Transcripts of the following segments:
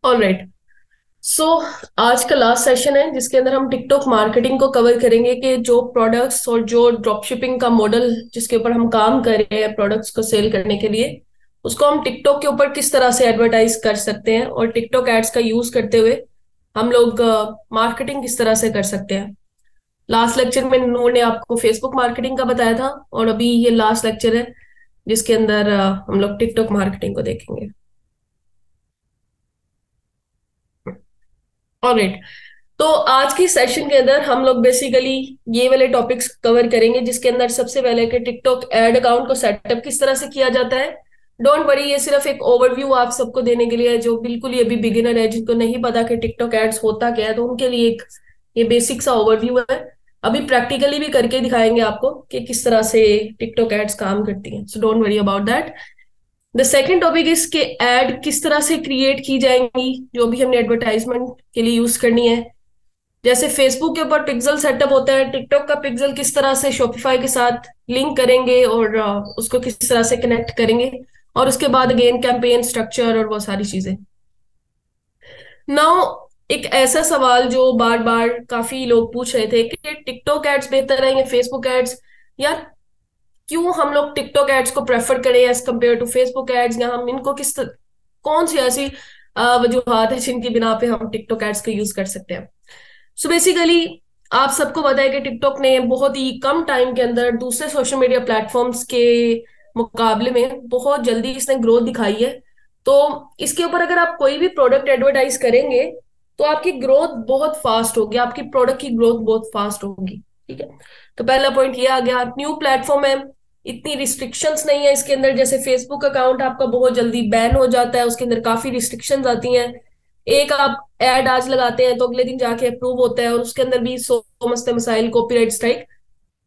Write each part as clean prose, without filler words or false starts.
Alright. सो आज का last session है जिसके अंदर हम टिकटॉक मार्केटिंग को कवर करेंगे कि जो प्रोडक्ट्स और जो ड्रॉप शिपिंग का मॉडल जिसके ऊपर हम काम कर रहे हैं प्रोडक्ट्स को सेल करने के लिए, उसको हम टिकटॉक के ऊपर किस तरह से एडवर्टाइज कर सकते हैं और टिकटॉक एड्स का यूज करते हुए हम लोग मार्केटिंग किस तरह से कर सकते हैं। लास्ट लेक्चर में नूर ने आपको फेसबुक मार्केटिंग का बताया था और अभी ये लास्ट लेक्चर है जिसके अंदर हम लोग टिकटॉक मार्केटिंग को देखेंगे। ऑलराइट। तो आज की सेशन के अंदर हम लोग बेसिकली ये वाले टॉपिक्स कवर करेंगे जिसके अंदर सबसे पहले कि टिकटॉक एड अकाउंट को सेटअप किस तरह से किया जाता है। डोंट वरी, ये सिर्फ एक ओवरव्यू आप सबको देने के लिए है जो बिल्कुल ये भी बिगिनर है, जिनको नहीं पता कि टिकटॉक एड्स होता क्या है, तो उनके लिए एक ये बेसिक सा ओवरव्यू है। अभी प्रैक्टिकली भी करके दिखाएंगे आपको कि किस तरह से टिकटॉक एड्स काम करती हैं, so don't worry about that. The second topic is के एड किस तरह से क्रिएट की जाएंगी जो भी हमने एडवर्टाइजमेंट के लिए यूज करनी है। जैसे फेसबुक के ऊपर पिक्सल सेटअप होता है, टिकटॉक का पिक्सल किस तरह से शॉपिफाई के साथ लिंक करेंगे और उसको किस तरह से कनेक्ट करेंगे, और उसके बाद अगेन कैंपेन स्ट्रक्चर और वो सारी चीजें। नाउ एक ऐसा सवाल जो बार बार काफी लोग पूछ रहे थे कि टिकटॉक एड्स बेहतर है या फेसबुक एड्स, या क्यों हम लोग टिकटॉक एड्स को प्रेफर करें as compare to Facebook ads, या हम इनको कौन सी ऐसी वजूहत है जिनकी बिना पे हम टिकटॉक एड्स को यूज कर सकते हैं। सो बेसिकली आप सबको पता है कि टिकटॉक ने बहुत ही कम टाइम के अंदर दूसरे सोशल मीडिया प्लेटफॉर्म्स के मुकाबले में बहुत जल्दी इसने ग्रोथ दिखाई है। तो इसके ऊपर अगर आप कोई भी प्रोडक्ट एडवर्टाइज करेंगे तो आपकी ग्रोथ बहुत फास्ट होगी, आपकी प्रोडक्ट की ग्रोथ बहुत फास्ट होगी। ठीक है, तो पहला पॉइंट ये आ गया। न्यू प्लेटफॉर्म है, इतनी रिस्ट्रिक्शंस नहीं है इसके अंदर। जैसे फेसबुक अकाउंट आपका बहुत जल्दी बैन हो जाता है, उसके अंदर काफी रिस्ट्रिक्शंस आती हैं। एक आप एड आज लगाते हैं तो अगले दिन जाके अप्रूव होता है और उसके अंदर भी सौ मसले मसाइल, कॉपीराइट स्ट्राइक।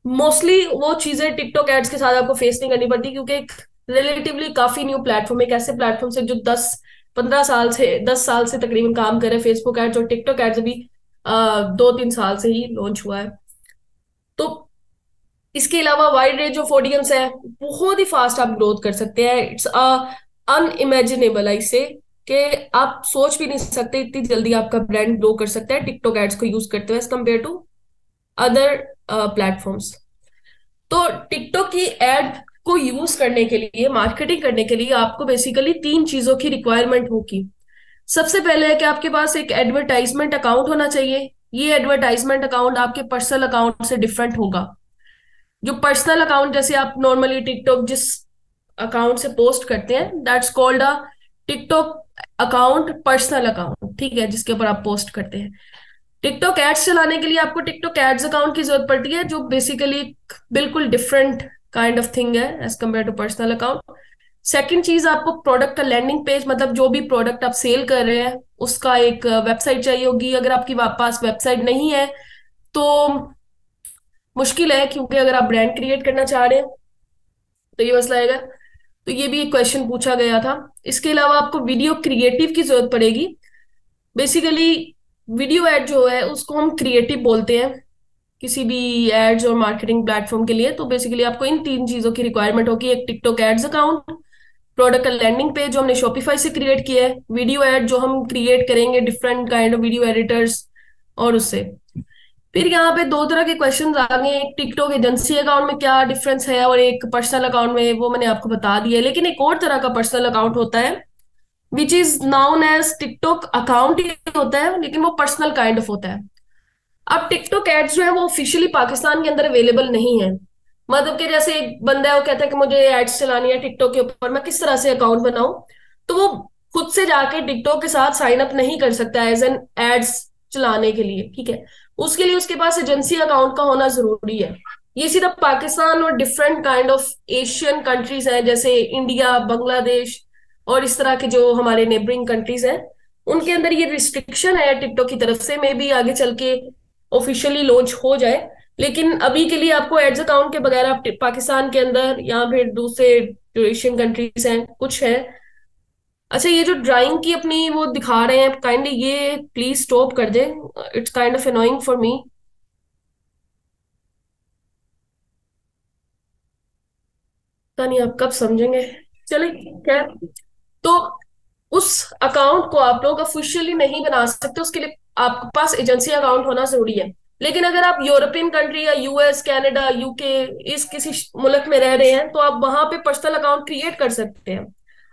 मोस्टली वो चीजें टिकटॉक एड्स के साथ आपको फेस नहीं करनी पड़ती क्योंकि एक रिलेटिवली काफी न्यू प्लेटफॉर्म, एक ऐसे प्लेटफॉर्म से जो 10-15 साल से 10 साल से तकरीबन काम कर रहे हैं फेसबुक एड्स, और टिकटॉक एड्स अभी 2-3 साल से ही लॉन्च हुआ है। तो इसके अलावा वाइड रेंज ऑफ ऑडियंस है, बहुत ही फास्ट आप ग्रोथ कर सकते हैं। इट्स अनइमेजिनेबल आई से कि आप सोच भी नहीं सकते इतनी जल्दी आपका ब्रांड ग्रो कर सकता है टिकटॉक एड्स को यूज करते हुए as compare to other platforms. तो टिकटॉक की एड को यूज करने के लिए, मार्केटिंग करने के लिए आपको बेसिकली तीन चीजों की रिक्वायरमेंट होगी। सबसे पहले है कि आपके पास एक एडवर्टाइजमेंट अकाउंट होना चाहिए। ये एडवर्टाइजमेंट अकाउंट आपके पर्सनल अकाउंट से डिफरेंट होगा। जो पर्सनल अकाउंट जैसे आप नॉर्मली टिकटॉक जिस अकाउंट से पोस्ट करते हैं, that's called a TikTok account, personal account, ठीक है, जिसके ऊपर आप पोस्ट करते हैं। टिकटॉक एड्स चलाने के लिए आपको टिकटॉक एड्स अकाउंट की जरूरत पड़ती है जो बेसिकली बिल्कुल डिफरेंट काइंड ऑफ थिंग है as compare to personal account. Second चीज, आपको प्रोडक्ट का लैंडिंग पेज, मतलब जो भी प्रोडक्ट आप सेल कर रहे हैं उसका एक वेबसाइट चाहिए होगी। अगर आपकी पास वेबसाइट नहीं है तो मुश्किल है, क्योंकि अगर आप ब्रांड क्रिएट करना चाह रहे हैं तो ये मसला आएगा। तो ये भी एक क्वेश्चन पूछा गया था। इसके अलावा आपको वीडियो क्रिएटिव की जरूरत पड़ेगी। बेसिकली वीडियो एड जो है उसको हम क्रिएटिव बोलते हैं किसी भी एड्स और मार्केटिंग प्लेटफॉर्म के लिए। तो बेसिकली आपको इन तीन चीजों की रिक्वायरमेंट होगी, एक टिकटॉक एड्स अकाउंट, प्रोडक्ट का लैंडिंग पेज जो हमने शॉपिफाई से क्रिएट किया है, वीडियो एड जो हम क्रिएट करेंगे different kind of video editors, और उससे फिर यहाँ पे दो तरह के क्वेश्चन आ गए। एक टिकटॉक एजेंसी अकाउंट में क्या डिफरेंस है और एक पर्सनल अकाउंट में, वो मैंने आपको बता दिया है। लेकिन एक और तरह का पर्सनल अकाउंट होता है which is known as TikTok account ही होता है, लेकिन वो पर्सनल काइंड ऑफ होता है। अब टिकटॉक एड्स जो है वो ऑफिशियली पाकिस्तान के अंदर अवेलेबल नहीं है। मतलब कि जैसे एक बंदा है वो कहता है कि मुझे एड्स चलानी है टिकटॉक के ऊपर, मैं किस तरह से अकाउंट बनाऊं, तो वो खुद से जाके टिकटॉक के साथ साइन अप नहीं कर सकता एज एन एड्स चलाने के लिए। ठीक है, उसके लिए उसके पास एजेंसी अकाउंट का होना जरूरी है। ये सिर्फ पाकिस्तान और different kind of Asian countries हैं जैसे इंडिया, बांग्लादेश और इस तरह के जो हमारे नेबरिंग कंट्रीज हैं, उनके अंदर ये रिस्ट्रिक्शन है टिकटॉक की तरफ से। मे बी आगे चल के ऑफिशियली लॉन्च हो जाए, लेकिन अभी के लिए आपको एड्स अकाउंट के बगैर आप पाकिस्तान के अंदर या फिर दूसरे जो एशियन कंट्रीज हैं कुछ है। अच्छा, ये जो ड्राइंग की अपनी वो दिखा रहे हैं काइंडली, ये प्लीज स्टॉप कर दे, it's kind of annoying for me. पता नहीं आप कब समझेंगे। चले, खैर। तो उस अकाउंट को आप लोग ऑफिशियली नहीं बना सकते, उसके लिए आपके पास एजेंसी अकाउंट होना जरूरी है। लेकिन अगर आप यूरोपियन कंट्री या यूएस, कनाडा, यूके, इस किसी मुल्क में रह रहे हैं तो आप वहां पे पर्सनल अकाउंट क्रिएट कर सकते हैं।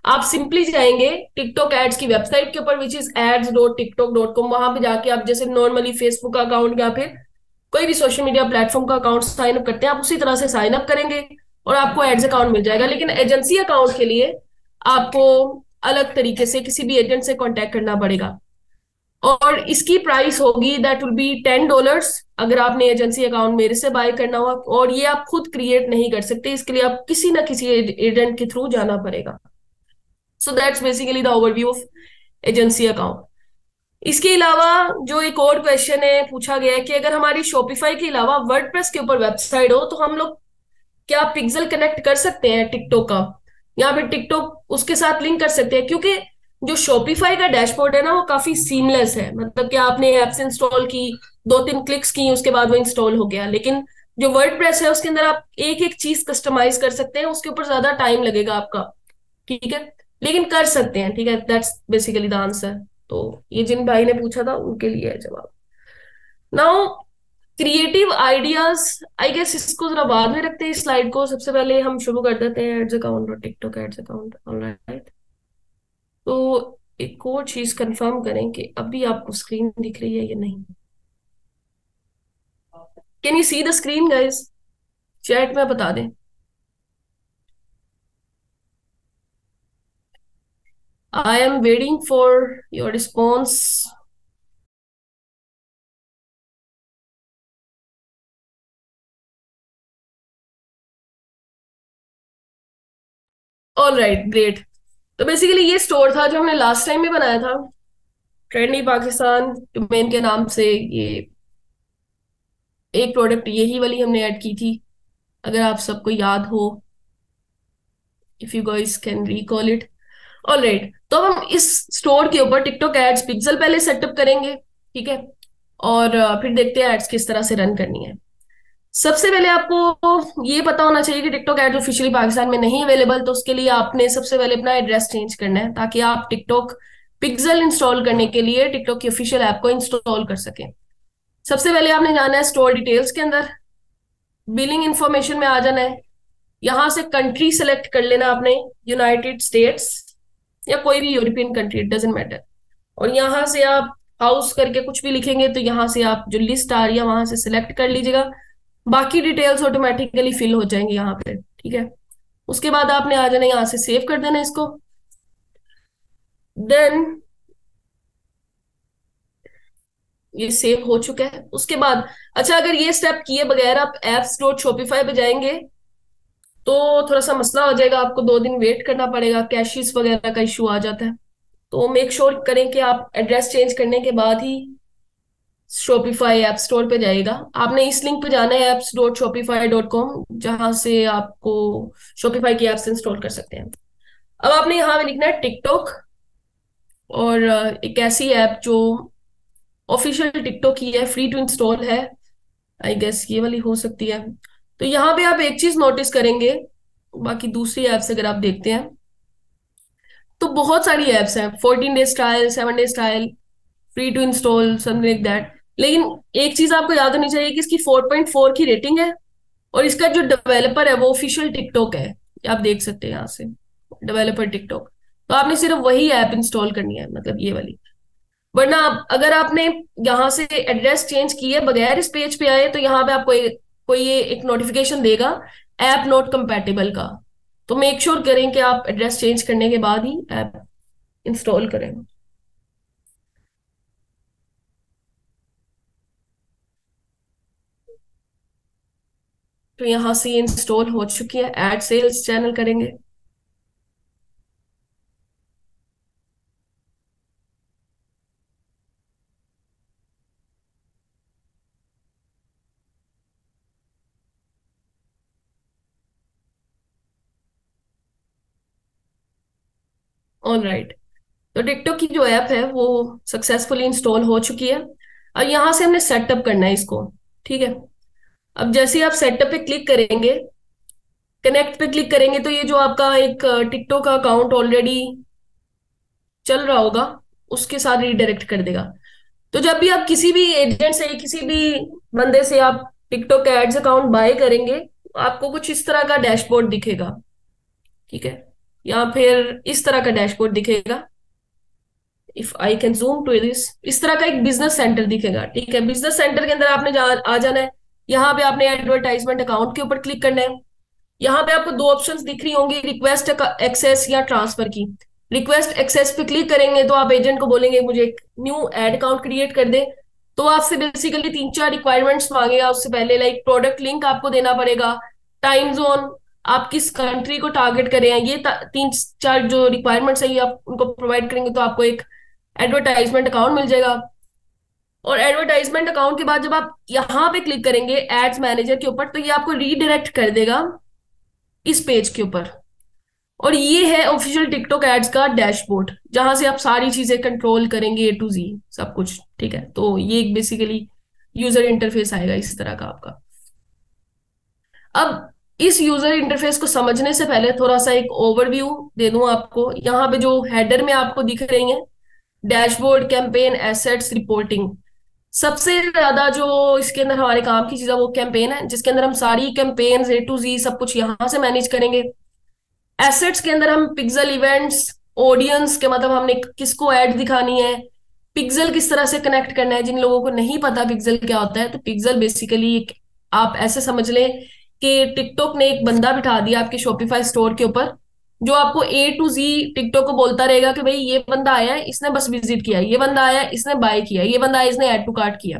आप सिंपली जाएंगे टिकटॉक एड्स की वेबसाइट के ऊपर, विच इज ads.tiktok.com। वहां पे जाके आप जैसे नॉर्मली फेसबुक अकाउंट या फिर कोई भी सोशल मीडिया प्लेटफॉर्म का अकाउंट साइन अप करते हैं, आप उसी तरह से साइन अप करेंगे और आपको एड्स अकाउंट मिल जाएगा। लेकिन एजेंसी अकाउंट के लिए आपको अलग तरीके से किसी भी एजेंट से कांटेक्ट करना पड़ेगा, और इसकी प्राइस होगी दैट विल बी $10 अगर आपने एजेंसी अकाउंट मेरे से बाय करना हुआ। और ये आप खुद क्रिएट नहीं कर सकते, इसके लिए आप किसी ना किसी एजेंट के थ्रू जाना पड़ेगा। So that's basically the overview of agency account. इसके अलावा जो एक और क्वेश्चन है पूछा गया है कि अगर हमारी शॉपिफाई के अलावा वर्डप्रेस के ऊपर वेबसाइट हो तो हम लोग क्या पिक्सल कनेक्ट कर सकते हैं टिकटॉक का, या फिर टिकटॉक उसके साथ लिंक कर सकते हैं? क्योंकि जो शॉपिफाई का डैशबोर्ड है ना, वो काफी सीमलेस है। मतलब कि आपने एप्स इंस्टॉल की, 2-3 क्लिक्स की, उसके बाद वो इंस्टॉल हो गया। लेकिन जो वर्डप्रेस है उसके अंदर आप एक एक चीज कस्टमाइज कर सकते हैं, उसके ऊपर ज्यादा टाइम लगेगा आपका, ठीक है, लेकिन कर सकते हैं, ठीक है। That's basically the answer. तो ये जिन भाई ने पूछा था उनके लिए है जवाब। Now creative ideas, I guess इसको जरा बाद में रखते हैं इस स्लाइड को, सबसे पहले हम शुरू कर देते हैं एड्स अकाउंट और टिकटॉक एड्स अकाउंट। ऑलराइट, तो एक और चीज कंफर्म करें कि अभी आपको स्क्रीन दिख रही है या नहीं। Can you see the screen guys? Chat में बता दें। I am waiting for your response. All right, great. तो बेसिकली ये स्टोर था जो हमने लास्ट टाइम में बनाया था, ट्रेंडी पाकिस्तान डोमेन के नाम से। ये एक प्रोडक्ट यही वाली हमने ऐड की थी, अगर आप सबको याद हो, if you guys can recall it. Alright, तो अब हम इस स्टोर के ऊपर टिकटॉक एड्स पिक्सल पहले सेटअप करेंगे, ठीक है, और फिर देखते हैं एड्स किस तरह से रन करनी है। सबसे पहले आपको ये पता होना चाहिए कि टिकटॉक एड्स ऑफिशियली पाकिस्तान में नहीं अवेलेबल, तो उसके लिए आपने सबसे पहले अपना एड्रेस चेंज करना है ताकि आप टिकटॉक पिक्सल इंस्टॉल करने के लिए टिकटॉक की ऑफिशियल ऐप को इंस्टॉल कर सकें। सबसे पहले आपने जाना है स्टोर डिटेल्स के अंदर, बिलिंग इंफॉर्मेशन में आ जाना है। यहां से कंट्री सेलेक्ट कर लेना आपने, यूनाइटेड स्टेट्स या कोई भी European country, it doesn't matter. और यहाँ से आप हाउस करके कुछ भी लिखेंगे तो यहाँ से आप जो लिस्ट आ रही है वहां से सिलेक्ट कर लीजिएगा। बाकी डिटेल्स ऑटोमेटिकली फिल हो जाएंगे यहाँ पे, ठीक है। उसके बाद आपने आ जाना, यहाँ से सेव कर देना इसको। देन ये सेव हो चुका है। उसके बाद अच्छा, अगर ये स्टेप किए बगैर आप apps.shopify पे जाएंगे तो थोड़ा सा मसला हो जाएगा, आपको 2 दिन वेट करना पड़ेगा, कैशेस वगैरह का इशू आ जाता है। तो मेक श्योर करें कि आप एड्रेस चेंज करने के बाद ही शॉपिफाई ऐप स्टोर पे जाएगा। आपने इस लिंक पे जाना है apps.shopify.com, जहां से आपको शॉपिफाई की एप्स इंस्टॉल कर सकते हैं। अब आपने यहाँ पे लिखना है टिकटॉक, और एक ऐसी ऐप जो ऑफिशियल टिकटॉक की है, फ्री टू इंस्टॉल है, आई गेस ये वाली हो सकती है। तो यहाँ पे आप एक चीज नोटिस करेंगे, बाकी दूसरी ऐप्स अगर आप देखते हैं तो बहुत सारी ऐप्स हैं, 14 days trial, 7 days trial, free to install, something like that. लेकिन एक चीज आपको याद होनी चाहिए कि इसकी 4.4 की रेटिंग है, और इसका जो डेवलपर है वो ऑफिशियल टिकटॉक है। आप देख सकते हैं यहाँ से, डेवलपर टिकटॉक। तो आपने सिर्फ वही ऐप इंस्टॉल करनी है, मतलब ये वाली। वरना अगर आपने यहाँ से एड्रेस चेंज किए बगैर इस पेज पे आए तो यहाँ पे आपको कोई ये एक नोटिफिकेशन देगा, ऐप नॉट कंपैटिबल का। तो मेक श्योर करें कि आप एड्रेस चेंज करने के बाद ही ऐप इंस्टॉल करें। तो यहाँ से इंस्टॉल हो चुकी है, एड सेल्स चैनल करेंगे। ऑल राइट, तो टिकटॉक की जो ऐप है वो सक्सेसफुली इंस्टॉल हो चुकी है। अब यहाँ से हमने सेटअप करना है इसको, ठीक है। अब जैसे ही आप सेटअप पे क्लिक करेंगे, कनेक्ट पे क्लिक करेंगे, तो ये जो आपका एक टिकटॉक का अकाउंट ऑलरेडी चल रहा होगा उसके साथ रीडायरेक्ट कर देगा। तो जब भी आप किसी भी एजेंट से, किसी भी बंदे से आप टिकटॉक एड्स अकाउंट बाय करेंगे, आपको कुछ इस तरह का डैशबोर्ड दिखेगा, ठीक है, या फिर इस तरह का डैशबोर्ड दिखेगा। If I can zoom to this, इस तरह का एक बिजनेस सेंटर दिखेगा, ठीक है। बिजनेस सेंटर के अंदर आपने आ जाना है। यहाँ पे आपने एडवर्टाइजमेंट अकाउंट के ऊपर क्लिक करना है। यहाँ पे आपको दो ऑप्शंस दिख रही होंगी, रिक्वेस्ट एक्सेस या ट्रांसफर की। रिक्वेस्ट एक्सेस पे क्लिक करेंगे तो आप एजेंट को बोलेंगे मुझे एक न्यू एड अकाउंट क्रिएट कर दे। तो आपसे बेसिकली तीन चार रिक्वायरमेंट्स मांगेगा उससे पहले, लाइक प्रोडक्ट लिंक आपको देना पड़ेगा, टाइम जोन, आप किस कंट्री को टारगेट कर रहे हैं, ये तीन चार जो रिक्वायरमेंट्स है ये आप उनको प्रोवाइड करेंगे तो आपको एक एडवर्टाइजमेंट अकाउंट मिल जाएगा। और एडवर्टाइजमेंट अकाउंट के बाद जब आप यहाँ पे क्लिक करेंगे एड्स मैनेजर के ऊपर, तो ये आपको रीडायरेक्ट कर देगा इस पेज के ऊपर। और ये है ऑफिशियल टिकटॉक एड्स का डैशबोर्ड, जहां से आप सारी चीजें कंट्रोल करेंगे, A to Z सब कुछ, ठीक है। तो ये एक बेसिकली यूजर इंटरफेस आएगा इस तरह का आपका। अब इस यूजर इंटरफेस को समझने से पहले थोड़ा सा एक ओवरव्यू दे दूं आपको। यहाँ पे जो हेडर में आपको दिख रही है, डैशबोर्ड, कैंपेन, एसेट्स, रिपोर्टिंग, सबसे ज्यादा जो इसके अंदर हमारे काम की चीज है वो कैंपेन है, जिसके अंदर हम सारी कैंपेन A to Z सब कुछ यहाँ से मैनेज करेंगे। एसेट्स के अंदर हम पिक्सल इवेंट्स, ऑडियंस के मतलब हमने किसको ऐड दिखानी है, पिक्सल किस तरह से कनेक्ट करना है। जिन लोगों को नहीं पता पिक्सल क्या होता है, तो पिक्सल बेसिकली एक, आप ऐसे समझ लें कि टिकटॉक ने एक बंदा बिठा दिया आपके शॉपिफाई स्टोर के ऊपर, जो आपको A to Z टिकटॉक को बोलता रहेगा कि भाई ये बंदा आया है इसने बस विजिट किया, ये बंदा आया है इसने बाय किया, ये बंदा आया इसने ऐड टू कार्ट किया।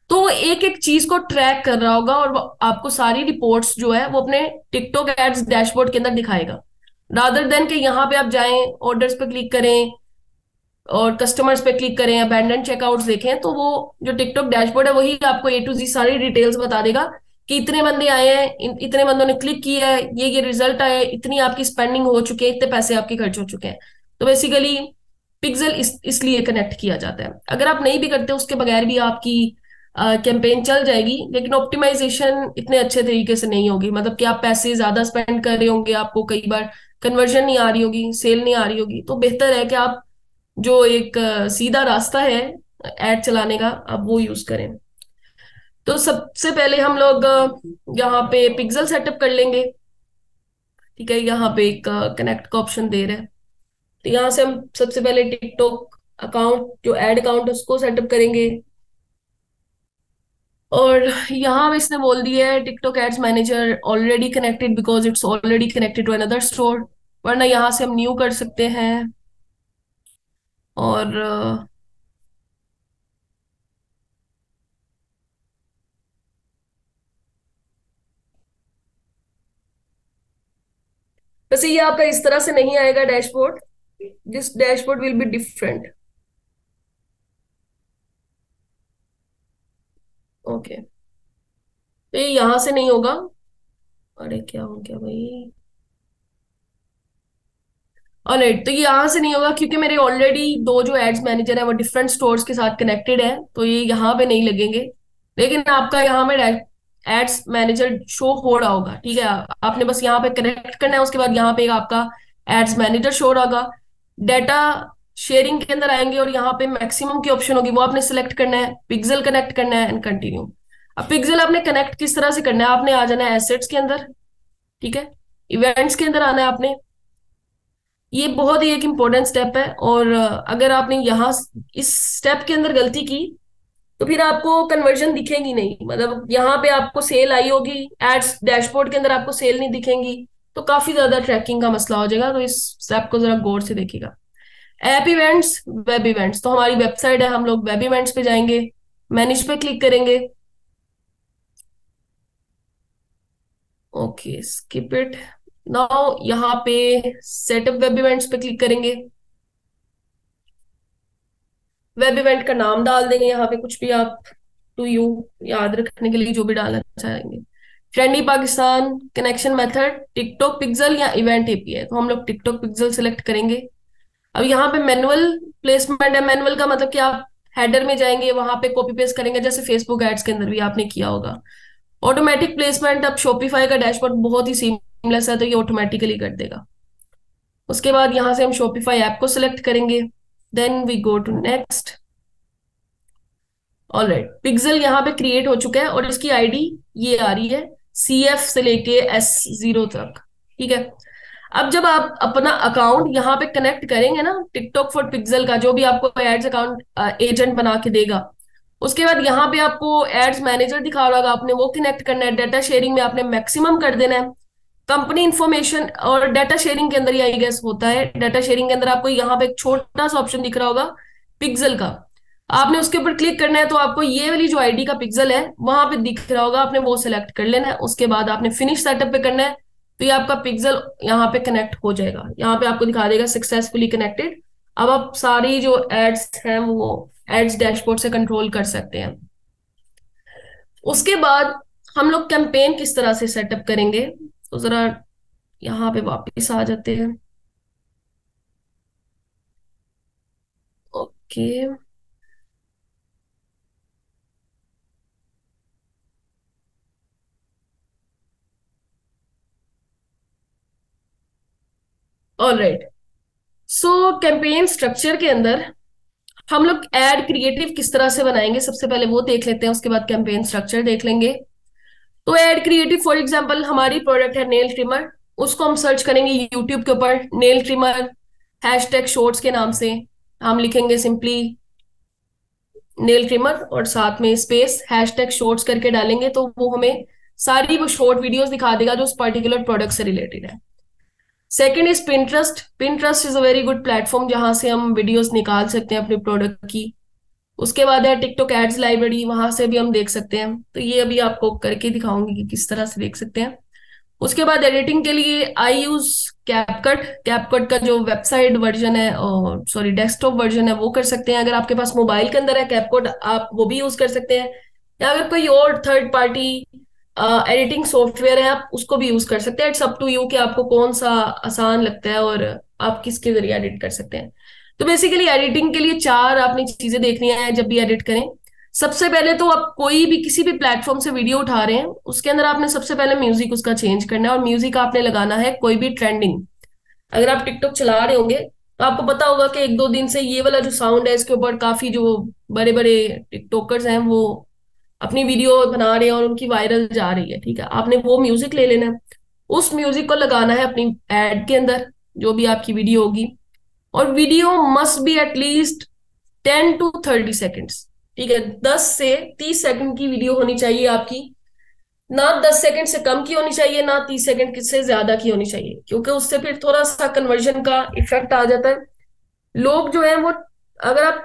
तो वो एक एक चीज को ट्रैक कर रहा होगा और वो आपको सारी रिपोर्ट्स जो है वो अपने टिकटॉक एड्स डैशबोर्ड के अंदर दिखाएगा, रादर देन कि यहाँ पे आप जाएं, ऑर्डर्स पे क्लिक करें और कस्टमर्स पे क्लिक करें, अबैंडन चेकआउट्स देखें। तो वो जो टिकटॉक डैशबोर्ड है वही आपको A to Z सारी डिटेल्स बता देगा कि इतने बंदे आए हैं, इतने बंदों ने क्लिक किया है, ये रिजल्ट आया है, इतनी आपकी स्पेंडिंग हो चुकी है, इतने पैसे आपके खर्च हो चुके हैं। तो बेसिकली पिक्सल इसलिए कनेक्ट किया जाता है। अगर आप नहीं भी करते उसके बगैर भी आपकी कैंपेन चल जाएगी, लेकिन ऑप्टिमाइजेशन इतने अच्छे तरीके से नहीं होगी, मतलब कि आप पैसे ज्यादा स्पेंड कर रहे होंगे, आपको कई बार कन्वर्जन नहीं आ रही होगी, सेल नहीं आ रही होगी। तो बेहतर है कि आप जो एक सीधा रास्ता है एड चलाने का, आप वो यूज करें। तो सबसे पहले हम लोग यहाँ पे पिक्सल सेटअप कर लेंगे, ठीक है। यहाँ पे एक कनेक्ट का ऑप्शन दे रहे हैं, तो यहाँ से हम सबसे पहले टिकटॉक अकाउंट जो एड अकाउंट है उसको सेटअप करेंगे। और यहाँ इसने बोल दिया है TikTok ads manager already connected because it's already connected to another store, वरना यहाँ से हम न्यू कर सकते हैं। और वैसे ये आपका इस तरह से नहीं आएगा dashboard, this dashboard will be different. Okay, तो ये यहाँ से नहीं होगा। अरे क्या हो गया भाई, ऑलराइट, तो ये यहाँ से नहीं होगा क्योंकि मेरे ऑलरेडी दो जो एड्स मैनेजर है वो डिफरेंट स्टोर्स के साथ कनेक्टेड है, तो ये यहाँ पे नहीं लगेंगे। लेकिन आपका यहाँ में एड्स मैनेजर शो हो रहा होगा, ठीक है। आपने बस यहाँ पे कनेक्ट करना है, उसके बाद यहाँ पे आपका एड्स मैनेजर शो होगा। डाटा शेयरिंग के अंदर आएंगे और यहाँ पे मैक्सिमम की ऑप्शन होगी, वो आपने सिलेक्ट करना है, पिक्सल कनेक्ट करना है एंड कंटिन्यू। अब पिक्सल आपने कनेक्ट किस तरह से करना है, आपने आ जाना है एसेट्स के अंदर, ठीक है, इवेंट्स के अंदर आना है आपने। ये बहुत ही एक इम्पोर्टेंट स्टेप है, और अगर आपने यहाँ इस स्टेप के अंदर गलती की तो फिर आपको कन्वर्जन दिखेगी नहीं, मतलब यहाँ पे आपको सेल आई होगी, एड्स डैशबोर्ड के अंदर आपको सेल नहीं दिखेंगी, तो काफी ज्यादा ट्रैकिंग का मसला हो जाएगा। तो इस स्टेप को जरा गौर से देखिएगा। ऐप इवेंट्स, वेब इवेंट्स, तो हमारी वेबसाइट है, हम लोग वेब इवेंट्स पे जाएंगे, मैनेज पे क्लिक करेंगे। Okay, skip it. नाउ यहाँ पे सेटअप वेब इवेंट्स पे क्लिक करेंगे। वेब इवेंट का नाम डाल देंगे यहाँ पे, कुछ भी आप टू यू याद रखने के लिए जो भी डालना चाहेंगे। Trendy Pakistan, connection method TikTok pixel या इवेंट एपीआई, तो हम लोग टिकटॉक पिक्सल सेलेक्ट करेंगे। अब यहाँ पे मैनुअल प्लेसमेंट है, मैनुअल का मतलब कि आप हेडर में जाएंगे, वहां पे कॉपी पेस्ट करेंगे, जैसे फेसबुक एड्स के अंदर भी आपने किया होगा। ऑटोमेटिक प्लेसमेंट, अब शॉपिफाई का डैशबोर्ड बहुत ही सीमलेस है, तो ये ऑटोमेटिकली कर देगा। उसके बाद यहाँ से हम शॉपिफाई ऐप को सिलेक्ट करेंगे। Then we go to next. Alright, pixel यहाँ पे क्रिएट हो चुका है और इसकी आईडी ये आ रही है, CF से लेके S0 तक। ठीक है, अब जब आप अपना अकाउंट यहाँ पे कनेक्ट करेंगे ना टिकटॉक फॉर पिक्सल का, जो भी आपको एड्स अकाउंट एजेंट बना के देगा, उसके बाद यहाँ पे आपको एड्स मैनेजर दिखा रहा होगा, आपने वो कनेक्ट करना है। डाटा शेयरिंग में आपने मैक्सिमम कर देना है। कंपनी इंफॉर्मेशन और डाटा शेयरिंग के अंदर ही आई गेस होता है। डाटा शेयरिंग के अंदर आपको यहाँ पे एक छोटा सा ऑप्शन दिख रहा होगा पिक्सल का, आपने उसके ऊपर क्लिक करना है तो आपको ये वाली जो आईडी का पिक्सल है वहां पे दिख रहा होगा, आपने वो सिलेक्ट कर लेना है। उसके बाद आपने फिनिश सेटअप पे करना है, तो ये आपका पिक्सल यहाँ पे कनेक्ट हो जाएगा। यहाँ पे आपको दिखा देगा सक्सेसफुली कनेक्टेड। अब आप सारी जो एड्स हैं वो एड्स डैशबोर्ड से कंट्रोल कर सकते हैं। उसके बाद हम लोग कैंपेन किस तरह से सेटअप करेंगे, तो जरा यहाँ पे वापस आ जाते हैं। Okay, alright. So campaign structure के अंदर हम लोग एड क्रिएटिव किस तरह से बनाएंगे, सबसे पहले वो देख लेते हैं, उसके बाद कैंपेन स्ट्रक्चर देख लेंगे। तो एड क्रिएटिव फॉर एग्जांपल हमारी प्रोडक्ट है नेल ट्रिमर, उसको हम सर्च करेंगे यूट्यूब के ऊपर नेल ट्रिमर हैशटैग शॉर्ट्स के नाम से। हम लिखेंगे सिंपली नेल ट्रिमर और साथ में स्पेस हैशटैग शॉर्ट्स करके डालेंगे, तो वो हमें सारी वो शॉर्ट वीडियोस दिखा देगा जो उस पर्टिकुलर प्रोडक्ट से रिलेटेड है। Second is Pinterest. Pinterest is a very good platform जहां से हम वीडियोस निकाल सकते हैं अपने प्रोडक्ट की। उसके बाद है टिकटॉक एड्स लाइब्रेरी, वहां से भी हम देख सकते हैं। तो ये अभी आपको करके दिखाऊंगी कि किस तरह से देख सकते हैं। उसके बाद एडिटिंग के लिए आई यूज कैपकट। कैपकट का जो वेबसाइट वर्जन है और सॉरी डेस्कटॉप वर्जन है वो कर सकते हैं। अगर आपके पास मोबाइल के अंदर है कैपकट आप वो भी यूज कर सकते हैं, या अगर कोई और थर्ड पार्टी एडिटिंग सॉफ्टवेयर है आप उसको भी यूज कर सकते हैं। इट्स अप टू यू कि आपको कौन सा आसान लगता है और आप किसके जरिए एडिट कर सकते हैं। तो बेसिकली एडिटिंग के लिए चार आपने चीजें देखनी है जब भी एडिट करें। सबसे पहले तो आप कोई भी किसी भी प्लेटफॉर्म से वीडियो उठा रहे हैं उसके अंदर आपने सबसे पहले म्यूजिक उसका चेंज करना है, और म्यूजिक आपने लगाना है कोई भी ट्रेंडिंग। अगर आप टिकटॉक चला रहे होंगे तो आपको पता होगा कि एक दो दिन से ये वाला जो साउंड है इसके ऊपर काफी जो बड़े बड़े टिकटॉकर्स हैं वो अपनी वीडियो बना रहे हैं और उनकी वायरल जा रही है। ठीक है, आपने वो म्यूजिक ले लेना है, उस म्यूजिक को लगाना है अपनी एड के अंदर जो भी आपकी वीडियो होगी, और video must be at least 10 to 30 seconds. ठीक है, 10 से 30 सेकंड की वीडियो होनी चाहिए आपकी, ना 10 सेकंड से कम की होनी चाहिए, ना 30 सेकंड से ज्यादा की होनी चाहिए, क्योंकि उससे फिर थोड़ा सा कन्वर्जन का इफेक्ट आ जाता है। लोग जो है वो, अगर आप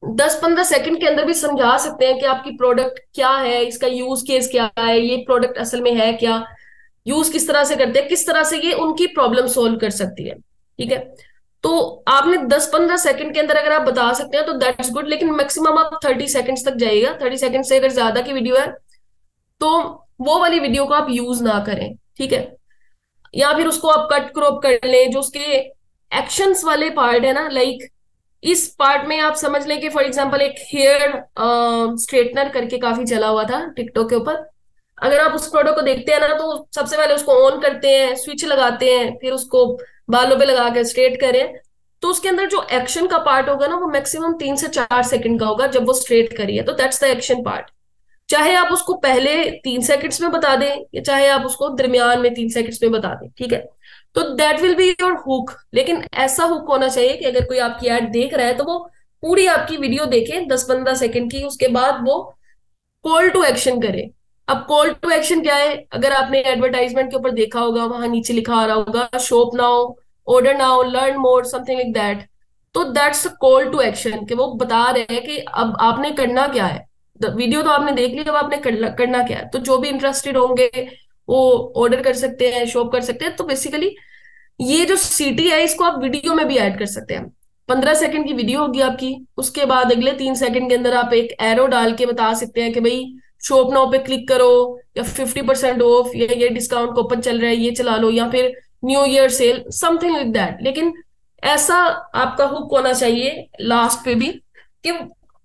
10-15 सेकंड के अंदर भी समझा सकते हैं कि आपकी प्रोडक्ट क्या है, इसका यूज केस क्या है, ये प्रोडक्ट असल में है क्या, यूज किस तरह से करते हैं, किस तरह से ये उनकी प्रॉब्लम सोल्व कर सकती है। ठीक है, तो आपने 10-15 सेकंड के अंदर अगर आप बता सकते हैं तो दैट्स गुड, लेकिन मैक्सिमम आप 30 सेकंड्स तक जाइएगा। 30 सेकंड से अगर ज्यादा की वीडियो है तो वो वाली वीडियो को आप यूज ना करें। ठीक है, या फिर उसको आप कट क्रॉप कर लें। जो उसके एक्शंस वाले पार्ट है ना, लाइक इस पार्ट में आप समझ लें कि फॉर एग्जांपल एक हेयर स्ट्रेटनर करके काफी चला हुआ था टिकटॉक के ऊपर। अगर आप उस प्रोडक्ट को देखते हैं ना तो सबसे पहले उसको ऑन करते हैं, स्विच लगाते हैं, फिर उसको बालों पे लगा के स्ट्रेट करें, तो उसके अंदर जो एक्शन का पार्ट होगा ना वो मैक्सिमम 3 से 4 सेकंड का होगा जब वो स्ट्रेट करिए, तो दैट्स द एक्शन पार्ट। चाहे आप उसको पहले 3 सेकंड्स में बता दें या चाहे आप उसको दरमियान में 3 सेकंड्स में बता दें। ठीक है, तो that will be your hook. लेकिन ऐसा हुक होना चाहिए कि अगर कोई आपकी ऐड देख रहा है तो वो पूरी आपकी वीडियो देखे 10-15 सेकंड की, उसके बाद वो कॉल टू एक्शन करे। अब कॉल टू एक्शन क्या है, अगर आपने एडवर्टाइजमेंट के ऊपर देखा होगा वहां नीचे लिखा आ रहा होगा shop now, order now, learn more, something like that. तो दैट्स कॉल टू एक्शन कि वो बता रहे हैं कि अब आपने करना क्या है। वीडियो तो आपने देख ली, अब आपने करना क्या है। तो जो भी इंटरेस्टेड होंगे वो ऑर्डर कर सकते हैं, शॉप कर सकते हैं। तो बेसिकली ये जो सिटी है इसको आप वीडियो में भी ऐड कर सकते हैं। 15 सेकंड की वीडियो होगी आपकी, उसके बाद अगले 3 सेकंड के अंदर आप एक एरो डाल के बता सकते हैं कि भाई शॉप नाउ पे क्लिक करो, या 50% ऑफ, या ये डिस्काउंट कूपन चल रहा है ये चला लो, या फिर new year cell, something like that. लेकिन ऐसा आपका हुक होना चाहिए लास्ट पे भी कि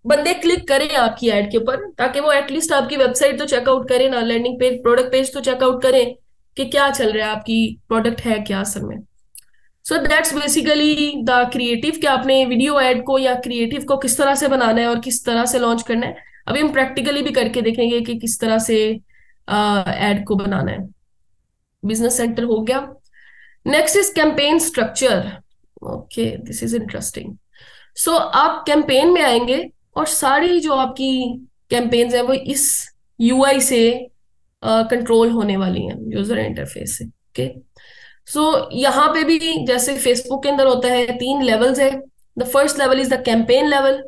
बंदे क्लिक करें आपकी एड के ऊपर, ताकि वो एटलीस्ट आपकी वेबसाइट तो चेकआउट करें ना, लैंडिंग पेज, प्रोडक्ट पेज तो चेकआउट करें कि क्या चल रहा है, आपकी प्रोडक्ट है क्या असल में। So that's basically the creative, कि आपने वीडियो एड को या क्रिएटिव को किस तरह से बनाना है और किस तरह से लॉन्च करना है। अभी हम प्रैक्टिकली भी करके देखेंगे कि किस तरह से एड को बनाना है। बिजनेस सेंटर हो गया। Next is campaign structure. Okay, this is interesting. So आप कैंपेन में आएंगे और सारी जो आपकी कैंपेन्स हैं वो इस यूआई से कंट्रोल होने वाली हैं, यूजर इंटरफेस से। ओके, सो यहाँ पे भी जैसे फेसबुक के अंदर होता है, 3 लेवल्स है। The first level is the campaign level,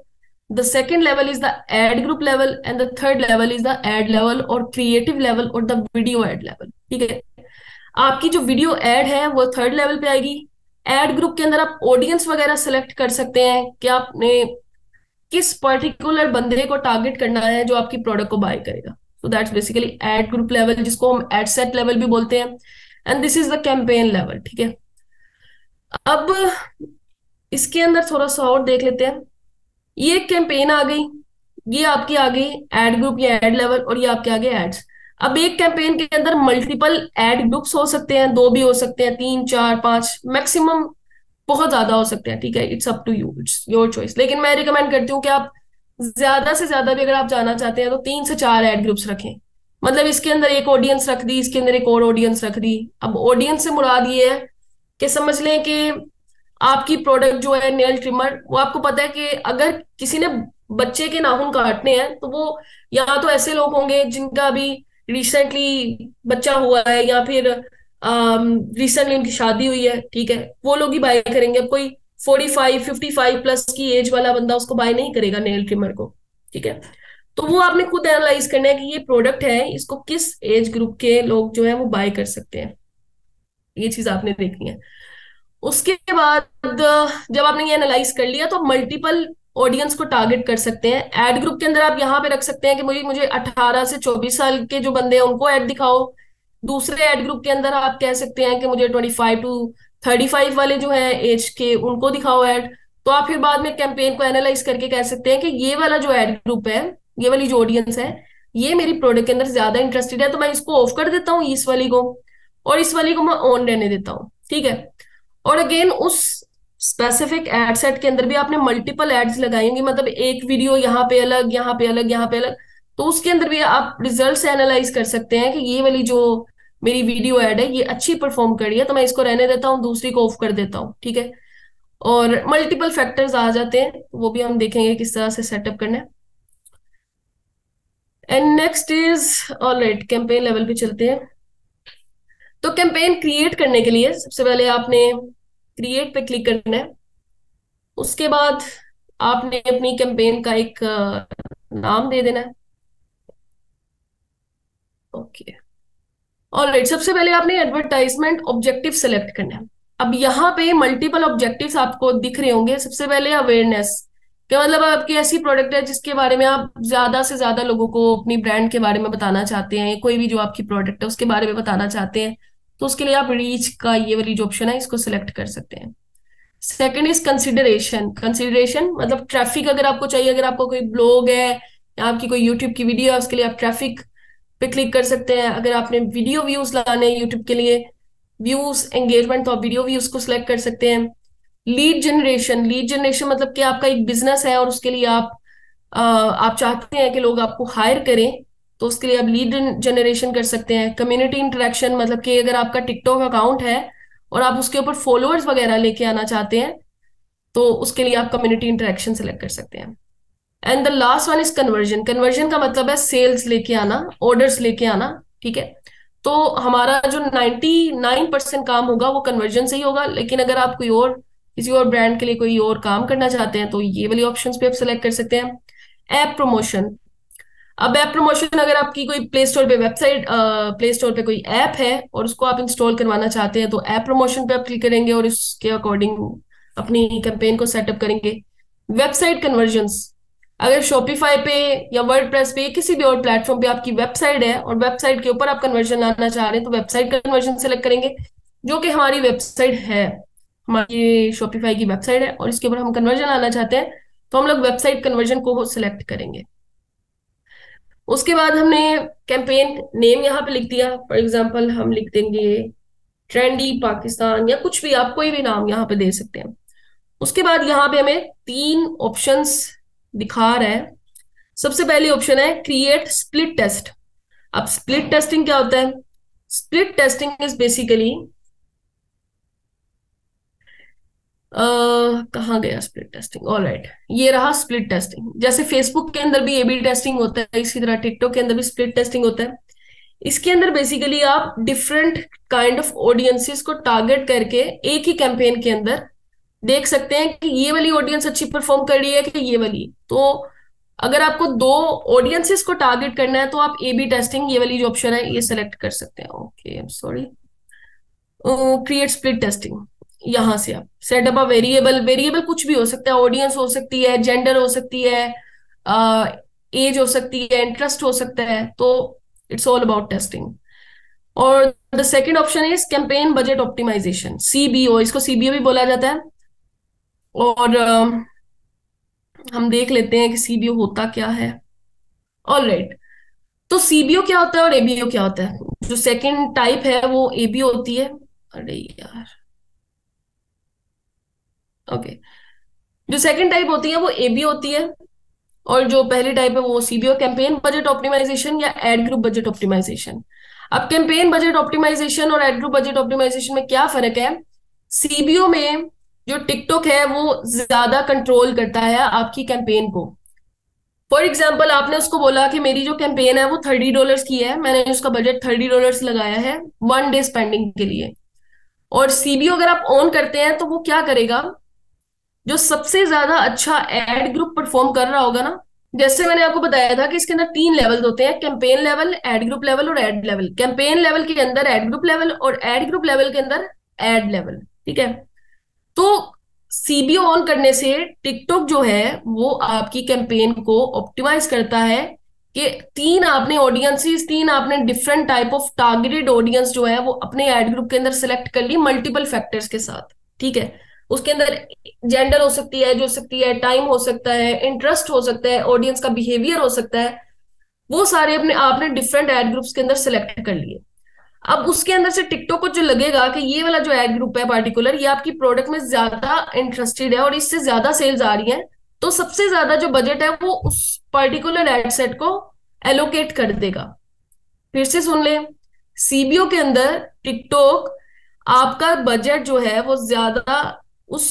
the second level is the ad group level, and the third level is the ad level और क्रिएटिव लेवल और द वीडियो एड लेवल। ठीक है, आपकी जो वीडियो एड है वो third level पे आएगी। एड ग्रुप के अंदर आप ऑडियंस वगैरह सेलेक्ट कर सकते हैं कि आपने किस पर्टिकुलर बंदे को टारगेट करना है जो आपकी प्रोडक्ट को बाय करेगा। So that's basically add group level, जिसको हम एड सेट लेवल भी बोलते हैं, and this is the campaign level. ठीक है, अब इसके अंदर थोड़ा सा और देख लेते हैं। ये कैंपेन आ गई, ये आपकी आ गई एड ग्रुप या एड लेवल, और ये आपके आगे एड्स। अब एक कैंपेन के अंदर मल्टीपल एड ग्रुप्स हो सकते हैं, 2 भी हो सकते हैं, 3 4 5 मैक्सिमम, बहुत ज्यादा हो सकते हैं। ठीक है, it's up to you, it's your choice. लेकिन मैं रिकमेंड करती हूँ कि आप ज्यादा से ज्यादा भी अगर आप जाना चाहते हैं तो 3 से 4 एड ग्रुप्स रखें। मतलब इसके अंदर एक ऑडियंस रख दी, इसके अंदर एक और ऑडियंस रख दी। अब ऑडियंस से मुराद ये है कि समझ लें कि आपकी प्रोडक्ट जो है नेल ट्रिमर, वो आपको पता है कि अगर किसी ने बच्चे के नाखून काटने हैं तो वो या तो ऐसे लोग होंगे जिनका अभी रिसेंटली बच्चा हुआ है, या फिर रिसेंटली उनकी शादी हुई है। ठीक है, वो लोग ही बाय करेंगे। अब कोई 45 55 प्लस की एज वाला बंदा उसको बाय नहीं करेगा नेल ट्रिमर को। ठीक है, तो वो आपने खुद एनालाइज करना है कि ये प्रोडक्ट है, इसको किस एज ग्रुप के लोग जो है वो बाय कर सकते हैं। ये चीज आपने देखनी है। उसके बाद जब आपने ये एनालाइज कर लिया तो मल्टीपल ऑडियंस को टारगेट कर सकते हैं। एड ग्रुप के अंदर आप यहाँ पे रख सकते हैं कि मुझे मुझे 18 से 24 साल के जो बंदे हैं उनको ऐड दिखाओ। दूसरे एड ग्रुप के अंदर आप कह सकते हैं कि मुझे 25 to 35 वाले जो है एज के उनको दिखाओ ऐड। तो आप फिर बाद में कैंपेन को एनालाइज करके कह सकते हैं कि ये वाला जो एड ग्रुप है, ये वाली जो ऑडियंस है, ये मेरी प्रोडक्ट के अंदर ज्यादा इंटरेस्टेड है, तो मैं इसको ऑफ कर देता हूँ इस वाली को, और इस वाली को मैं ऑन रहने देता हूँ। ठीक है, और अगेन उस स्पेसिफिक एड सेट के अंदर भी आपने मल्टीपल एड्स लगाएंगे, मतलब एक वीडियो यहाँ पे अलग, यहाँ पे अलग, यहाँ पे अलग। तो उसके अंदर भी आप रिजल्ट से एनालाइज कर सकते हैं कि ये वाली जो मेरी वीडियो एड है ये अच्छी परफॉर्म कर रही है, तो मैं इसको रहने देता हूँ, दूसरी को ऑफ कर देता हूँ। ठीक है, और मल्टीपल फैक्टर्स आ जाते हैं, वो भी हम देखेंगे किस तरह से सेटअप करना है। And next is alright, campaign level पे चलते हैं। तो कैंपेन क्रिएट करने के लिए सबसे पहले आपने क्रिएट पे क्लिक करना है। उसके बाद आपने अपनी कैंपेन का एक नाम दे देना है। ओके, ऑलराइट, सबसे पहले आपने एडवर्टाइजमेंट ऑब्जेक्टिव सेलेक्ट करना है। अब यहाँ पे मल्टीपल ऑब्जेक्टिव्स आपको दिख रहे होंगे। सबसे पहले अवेयरनेस, क्या मतलब आपकी ऐसी प्रोडक्ट है जिसके बारे में आप ज्यादा से ज्यादा लोगों को अपनी ब्रांड के बारे में बताना चाहते हैं, कोई भी जो आपकी प्रोडक्ट है उसके बारे में बताना चाहते हैं, तो उसके लिए आप रीच का ये वाली जो ऑप्शन है इसको सिलेक्ट कर सकते हैं। Second is consideration. कंसिडरेशन मतलब ट्रैफिक अगर आपको चाहिए, अगर आपको कोई ब्लॉग है या आपकी कोई यूट्यूब की वीडियो है, उसके लिए आप ट्रैफिक पे क्लिक कर सकते हैं। अगर आपने वीडियो व्यूज लाने हैं यूट्यूब के लिए, व्यूज एंगेजमेंट, तो आप वीडियो व्यूज को सिलेक्ट कर सकते हैं। लीड जनरेशन, लीड जनरेशन मतलब कि आपका एक बिजनेस है और उसके लिए आप चाहते हैं कि लोग आपको हायर करें, तो उसके लिए आप लीड जनरेशन कर सकते हैं। कम्युनिटी इंटरेक्शन मतलब कि अगर आपका टिकटॉक अकाउंट है और आप उसके ऊपर फॉलोअर्स वगैरह लेके आना चाहते हैं, तो उसके लिए आप कम्युनिटी इंटरेक्शन सेलेक्ट कर सकते हैं। And the last one is conversion. Conversion का मतलब है सेल्स लेके आना, ऑर्डर्स लेके आना। ठीक है, तो हमारा जो 99% काम होगा वो कन्वर्जन से ही होगा। लेकिन अगर आप कोई और किसी और ब्रांड के लिए कोई और काम करना चाहते हैं तो ये वाली ऑप्शंस पे आप सेलेक्ट कर सकते हैं। App promotion. अब ऐप प्रमोशन, अगर आपकी कोई प्ले स्टोर पे वेबसाइट, प्ले स्टोर पे कोई ऐप है और उसको आप इंस्टॉल करवाना चाहते हैं, तो ऐप प्रमोशन पे आप क्लिक करेंगे और इसके अकॉर्डिंग अपनी कैंपेन को सेटअप कन्वर्जेंस। वेबसाइट कन्वर्जन्स, अगर शॉपिफाई पे या वर्डप्रेस पे किसी भी और प्लेटफॉर्म पे आपकी वेबसाइट है और वेबसाइट के ऊपर आप कन्वर्जन लाना चाह रहे हैं, तो वेबसाइट कन्वर्जन सेलेक्ट करेंगे, जो कि हमारी वेबसाइट है। हमारी शॉपिफाई की वेबसाइट है और इसके ऊपर हम कन्वर्जन लाना चाहते हैं, तो हम लोग वेबसाइट कन्वर्जन को सिलेक्ट करेंगे। उसके बाद हमने कैंपेन नेम यहाँ पे लिख दिया। फॉर एग्जाम्पल हम लिख देंगे ट्रेंडी पाकिस्तान या कुछ भी, आप कोई भी नाम यहाँ पे दे सकते हैं। उसके बाद यहाँ पे हमें तीन ऑप्शंस दिखा रहा है। सबसे पहली ऑप्शन है क्रिएट स्प्लिट टेस्ट। अब स्प्लिट टेस्टिंग क्या होता है? स्प्लिट टेस्टिंग इज बेसिकली, कहाँ गया स्प्लिट टेस्टिंग? ऑलराइट, ये रहा स्प्लिट टेस्टिंग। जैसे फेसबुक के अंदर भी एबी टेस्टिंग होता है, इसी तरह टिकटॉक के अंदर भी स्प्लिट टेस्टिंग होता है। इसके अंदर बेसिकली आप डिफरेंट काइंड ऑफ ऑडियंसेस को टारगेट करके एक ही कैंपेन के अंदर देख सकते हैं कि ये वाली ऑडियंस अच्छी परफॉर्म कर रही है कि ये वाली। तो अगर आपको दो ऑडियंसेस को टारगेट करना है तो आप ए बी टेस्टिंग, ये वाली जो ऑप्शन है, ये सेलेक्ट कर सकते हैं। Okay, sorry, create split testing, यहां से आप सेटअप अ वेरिएबल। वेरिएबल कुछ भी हो सकता है, ऑडियंस हो सकती है, जेंडर हो सकती है, एज हो सकती है, इंटरेस्ट हो सकता है। तो इट्स ऑल अबाउट टेस्टिंग। और the second option is campaign budget optimisation, CBO, इसको सीबीओ भी बोला जाता है। और हम देख लेते हैं कि सीबीओ होता क्या है। ऑलराइट, तो सीबीओ क्या होता है और एबीओ क्या होता है? जो सेकंड टाइप है वो एबीओ होती है। अरे यार, ओके, जो सेकंड टाइप होती है वो एबीओ होती है, और जो पहली टाइप है वो सीबीओ, कैंपेन बजट ऑप्टिमाइजेशन या एड ग्रुप बजट ऑप्टिमाइजेशन। अब कैंपेन बजट ऑप्टिमाइजेशन और एड ग्रुप बजट ऑप्टिमाइजेशन में क्या फर्क है? सीबीओ में जो टिकटॉक है वो ज्यादा कंट्रोल करता है आपकी कैंपेन को। फॉर एग्जाम्पल, आपने उसको बोला कि मेरी जो कैंपेन है वो $30 की है, मैंने उसका बजट $30 लगाया है 1 डे स्पेंडिंग के लिए। और सीबीओ अगर आप ऑन करते हैं तो वो क्या करेगा? जो सबसे ज्यादा अच्छा एड ग्रुप परफॉर्म कर रहा होगा ना, जैसे मैंने आपको बताया था कि इसके अंदर 3 लेवल होते हैं, campaign level, add group level और एड लेवल। कैंपेन लेवल के अंदर एड ग्रुप लेवल, और एड ग्रुप लेवल के अंदर एड लेवल। ठीक है, तो सीबीओ ऑन करने से टिकटॉक जो है वो आपकी कैंपेन को ऑप्टिमाइज करता है कि तीन आपने ऑडियंसेस, तीन आपने different type of targeted audience जो है वो अपने एड ग्रुप के अंदर सेलेक्ट कर ली मल्टीपल फैक्टर्स के साथ। ठीक है, उसके अंदर जेंडर हो सकती है, जो सकती है, टाइम हो सकता है, इंटरेस्ट हो सकता है, ऑडियंस का बिहेवियर हो सकता है, वो सारे अपने आपने डिफरेंट एड ग्रुप्स के अंदर सेलेक्ट कर लिए। अब उसके अंदर से टिकटॉक को जो लगेगा कि ये वाला जो एड ग्रुप है पार्टिकुलर, ये आपकी प्रोडक्ट में ज्यादा इंटरेस्टेड है और इससे ज्यादा सेल्स आ रही हैं, तो सबसे ज्यादा जो बजट है वो उस पर्टिकुलर एड सेट को एलोकेट कर देगा। फिर से सुन ले, सीबीओ के अंदर टिकटॉक आपका बजट जो है वो ज्यादा उस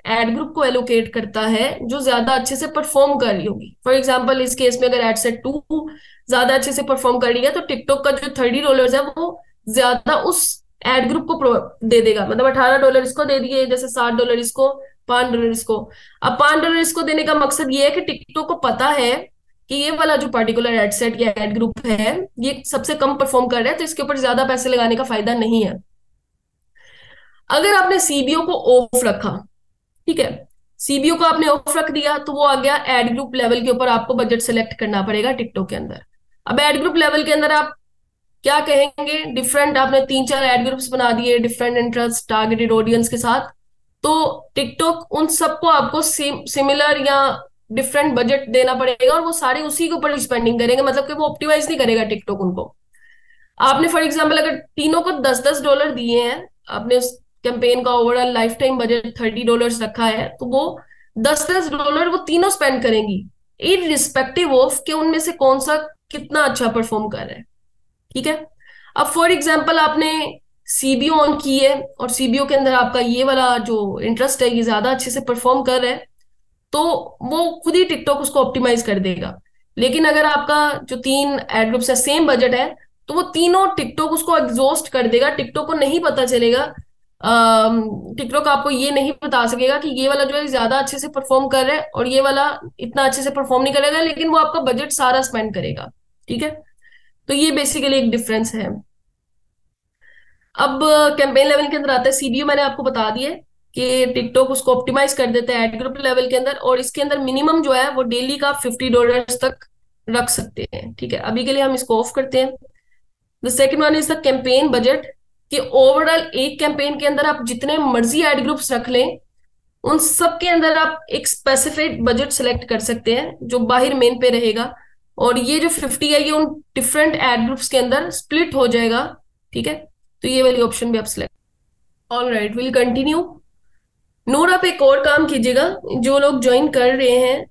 एड ग्रुप को एलोकेट करता है जो ज्यादा अच्छे से परफॉर्म कर रही होगी। फॉर एग्जाम्पल, इस केस में अगर एड सेट 2 ज्यादा अच्छे से परफॉर्म कर रही है तो टिकटॉक का जो $30 है वो ज्यादा उस एड ग्रुप को दे देगा। मतलब $18 इसको दे दिए, जैसे $60 इसको, $5 इसको। अब $5 इसको देने का मकसद ये है कि टिकटॉक को पता है कि ये वाला जो पर्टिकुलर एड सेट या एड ग्रुप है ये सबसे कम परफॉर्म कर रहा है, तो इसके ऊपर ज्यादा पैसे लगाने का फायदा नहीं है। अगर आपने सीबीओ को ऑफ रखा, ठीक है, सीबीओ को आपने ऑफ रख दिया, तो वो आ गया एड ग्रुप लेवल के ऊपर आपको बजट सेलेक्ट करना पड़ेगा टिकटॉक के अंदर। अब एड ग्रुप लेवल के अंदर आप क्या कहेंगे? डिफरेंट, आपने 3-4 एड ग्रुप्स बना दिए डिफरेंट इंटरेस्ट टारगेटेड ऑडियंस के साथ, तो टिकटॉक उन सबको आपको सिमिलर या डिफरेंट बजट देना पड़ेगा और वो सारे उसी के ऊपर स्पेंडिंग करेंगे। मतलब कि वो ऑप्टिमाइज नहीं करेगा टिकटॉक उनको। आपने फॉर एग्जाम्पल अगर तीनों को $10-10 दिए हैं, आपने उस कैंपेन का ओवरऑल लाइफ टाइम बजट $30 रखा है, तो वो $10-10 वो तीनों स्पेंड करेंगी, इररिस्पेक्टिव ऑफ कि उनमें से कौन सा कितना अच्छा परफॉर्म कर रहा है। ठीक है, अब फॉर एग्जाम्पल आपने सीबीओ ऑन की है और सीबीओ के अंदर आपका ये वाला जो इंटरेस्ट है ये ज्यादा अच्छे से परफॉर्म कर रहा है, तो वो खुद ही टिकटॉक उसको ऑप्टिमाइज कर देगा। लेकिन अगर आपका जो 3 एड ग्रुप्स है सेम बजट है, तो वो तीनों टिकटॉक उसको एग्जॉस्ट कर देगा। टिकटॉक को नहीं पता चलेगा, टिकटॉक आपको ये नहीं बता सकेगा कि ये वाला जो है ज्यादा अच्छे से परफॉर्म कर रहा है और ये वाला इतना अच्छे से परफॉर्म नहीं करेगा, लेकिन वो आपका बजट सारा स्पेंड करेगा। ठीक है, तो ये बेसिकली एक डिफरेंस है। अब कैंपेन लेवल के अंदर आता है सीबीओ, मैंने आपको बता दिया कि टिकटॉक उसको ऑप्टिमाइज कर देता है एड ग्रुप लेवल के अंदर, और इसके अंदर मिनिमम जो है वो डेली का $50 तक रख सकते हैं। ठीक है, अभी के लिए हम इसको ऑफ करते हैं। The second one is the campaign budget, कि ओवरऑल एक कैंपेन के अंदर आप जितने मर्जी एड ग्रुप्स रख लें, उन सब के अंदर आप एक स्पेसिफिक बजट सेलेक्ट कर सकते हैं जो बाहर मेन पे रहेगा, और ये जो 50 है ये उन डिफरेंट एड ग्रुप्स के अंदर स्प्लिट हो जाएगा। ठीक है, तो ये वाली ऑप्शन भी आप select. All right, will continue. Noor, आप एक और काम कीजिएगा। जो लोग ज्वाइन कर रहे हैं,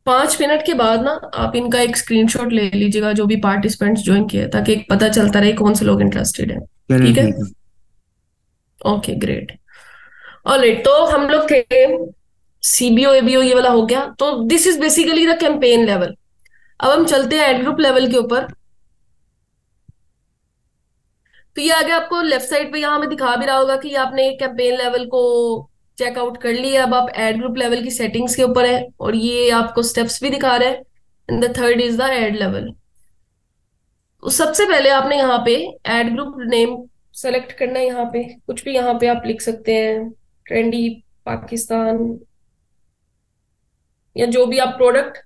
5 मिनट के बाद ना आप इनका एक स्क्रीनशॉट ले लीजिएगा, जो भी पार्टिसिपेंट्स ज्वाइन किए, ताकि एक पता चलता रहे कौन से लोग इंटरेस्टेड है। चलिए ठीक है। ठीक है। Okay, great. ऑलराइट, तो हम लोग थे सीबीओ एबीओ, ये वाला हो गया। तो this is basically the campaign level. अब हम चलते हैं एड ग्रुप लेवल के ऊपर। तो ये आगे आपको लेफ्ट साइड पे यहाँ में दिखा भी रहा होगा कि आपने कैंपेन लेवल को चेकआउट कर लिया। अब आप एड ग्रुप लेवल की सेटिंग्स के ऊपर है, और ये आपको स्टेप्स भी दिखा रहा है। And the third is the ad level. तो सबसे पहले आपने यहाँ पे एड ग्रुप नेम सेलेक्ट करना है। यहाँ पे कुछ भी यहाँ पे आप लिख सकते हैं, ट्रेंडी पाकिस्तान, या जो भी आप प्रोडक्ट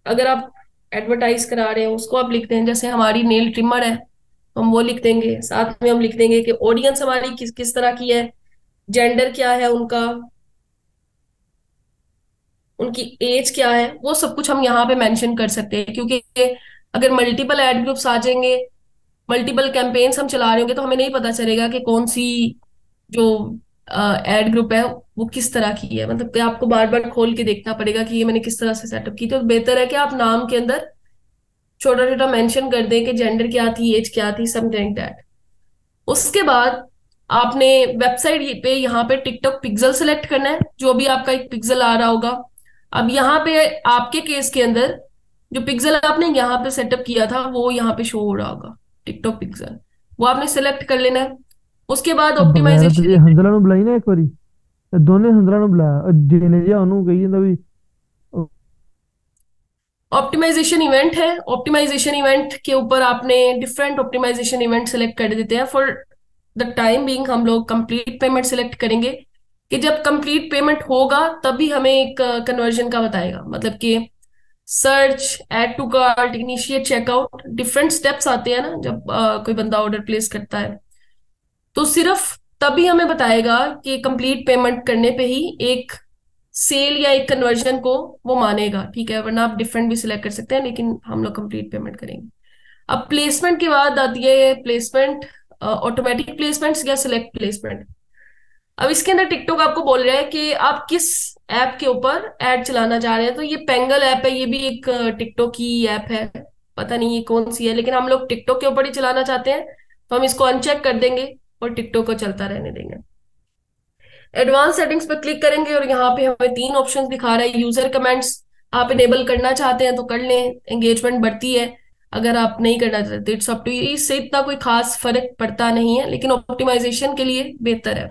अगर आप एडवर्टाइज करा रहे हैं उसको आप लिखते हैं। जैसे हमारी नेल ट्रिमर है, तो हम वो लिख देंगे। साथ में हम लिख देंगे कि ऑडियंस हमारी किस किस तरह की है, जेंडर क्या है उनका, उनकी एज क्या है, वो सब कुछ हम यहाँ पे मेंशन कर सकते हैं। क्योंकि अगर मल्टीपल एड ग्रुप्स आ जाएंगे, मल्टीपल कैंपेन्स हम चला रहे होंगे, तो हमें नहीं पता चलेगा कि कौन सी जो एड ग्रुप है वो किस तरह की है। मतलब कि आपको बार बार खोल के देखना पड़ेगा कि ये मैंने किस तरह से सेटअप की। तो बेहतर है कि आप नाम के अंदर छोटा छोटा मेंशन कर दें कि जेंडर क्या थी, एज क्या थी, समथिंग लाइक दैट। उसके बाद आपने वेबसाइट पे यहाँ पे टिकटॉक पिक्सल सेलेक्ट करना है, जो भी आपका एक पिक्सल आ रहा होगा। अब यहाँ पे आपके केस के अंदर जो पिक्सल आपने यहाँ पे सेटअप किया था वो यहाँ पे शो हो रहा होगा, टिकटॉक पिक्सल। वो आपने सेलेक्ट कर लेना है। उसके बाद अब बगैर तो ये ऑप्टिमाइजेशन। हंजला ਨੂੰ ਬੁਲਾਈ ਨਾ ਇੱਕ ਵਾਰੀ ਇਹ ਦੋਨੇ ਹੰਜ਼ਲਾ ਨੂੰ ਬੁਲਾਇਆ ਜਿਹਨੇ ਜਿਹਾ ਉਹਨੂੰ ਕਹੀ ਜਾਂਦਾ ਵੀ ऑप्टिमाइजेशन इवेंट है। ऑप्टिमाइजेशन इवेंट के ऊपर आपने डिफरेंट ऑप्टिमाइजेशन इवेंट सेलेक्ट कर देते हैं। फॉर द टाइम बीइंग हम लोग कंप्लीट पेमेंट सेलेक्ट करेंगे, कि जब कंप्लीट पेमेंट होगा तभी हमें एक कन्वर्जन का बताएगा। मतलब कि search, add to cart, initiate checkout, different steps आते हैं ना जब कोई बंदा ऑर्डर प्लेस करता है। तो सिर्फ तभी हमें बताएगा कि कंप्लीट पेमेंट करने पे ही एक सेल या एक कन्वर्जन को वो मानेगा। ठीक है, वरना आप डिफरेंट भी सिलेक्ट कर सकते हैं, लेकिन हम लोग कंप्लीट पेमेंट करेंगे। अब प्लेसमेंट के बाद आती है प्लेसमेंट, ऑटोमेटिक प्लेसमेंट या सिलेक्ट प्लेसमेंट। अब इसके अंदर टिकटॉक आपको बोल रहा है कि आप किस ऐप के ऊपर ऐड चलाना चाह रहे हैं। तो ये पेंगल ऐप है, ये भी एक टिकटॉक की ऐप है। पता नहीं ये कौन सी है, लेकिन हम लोग टिकटॉक के ऊपर ही चलाना चाहते हैं, तो हम इसको अनचेक कर देंगे और टिकटॉक को चलता रहने देंगे। एडवांस सेटिंग्स पर क्लिक करेंगे और यहाँ पे हमें 3 ऑप्शंस दिखा रहा है। यूजर कमेंट्स आप इनेबल करना चाहते हैं तो कर लें, एंगेजमेंट बढ़ती है। अगर आप नहीं करना चाहते, इट्स अप टू यू। इससे इतना कोई खास फर्क पड़ता नहीं है, लेकिन ऑप्टिमाइजेशन के लिए बेहतर है।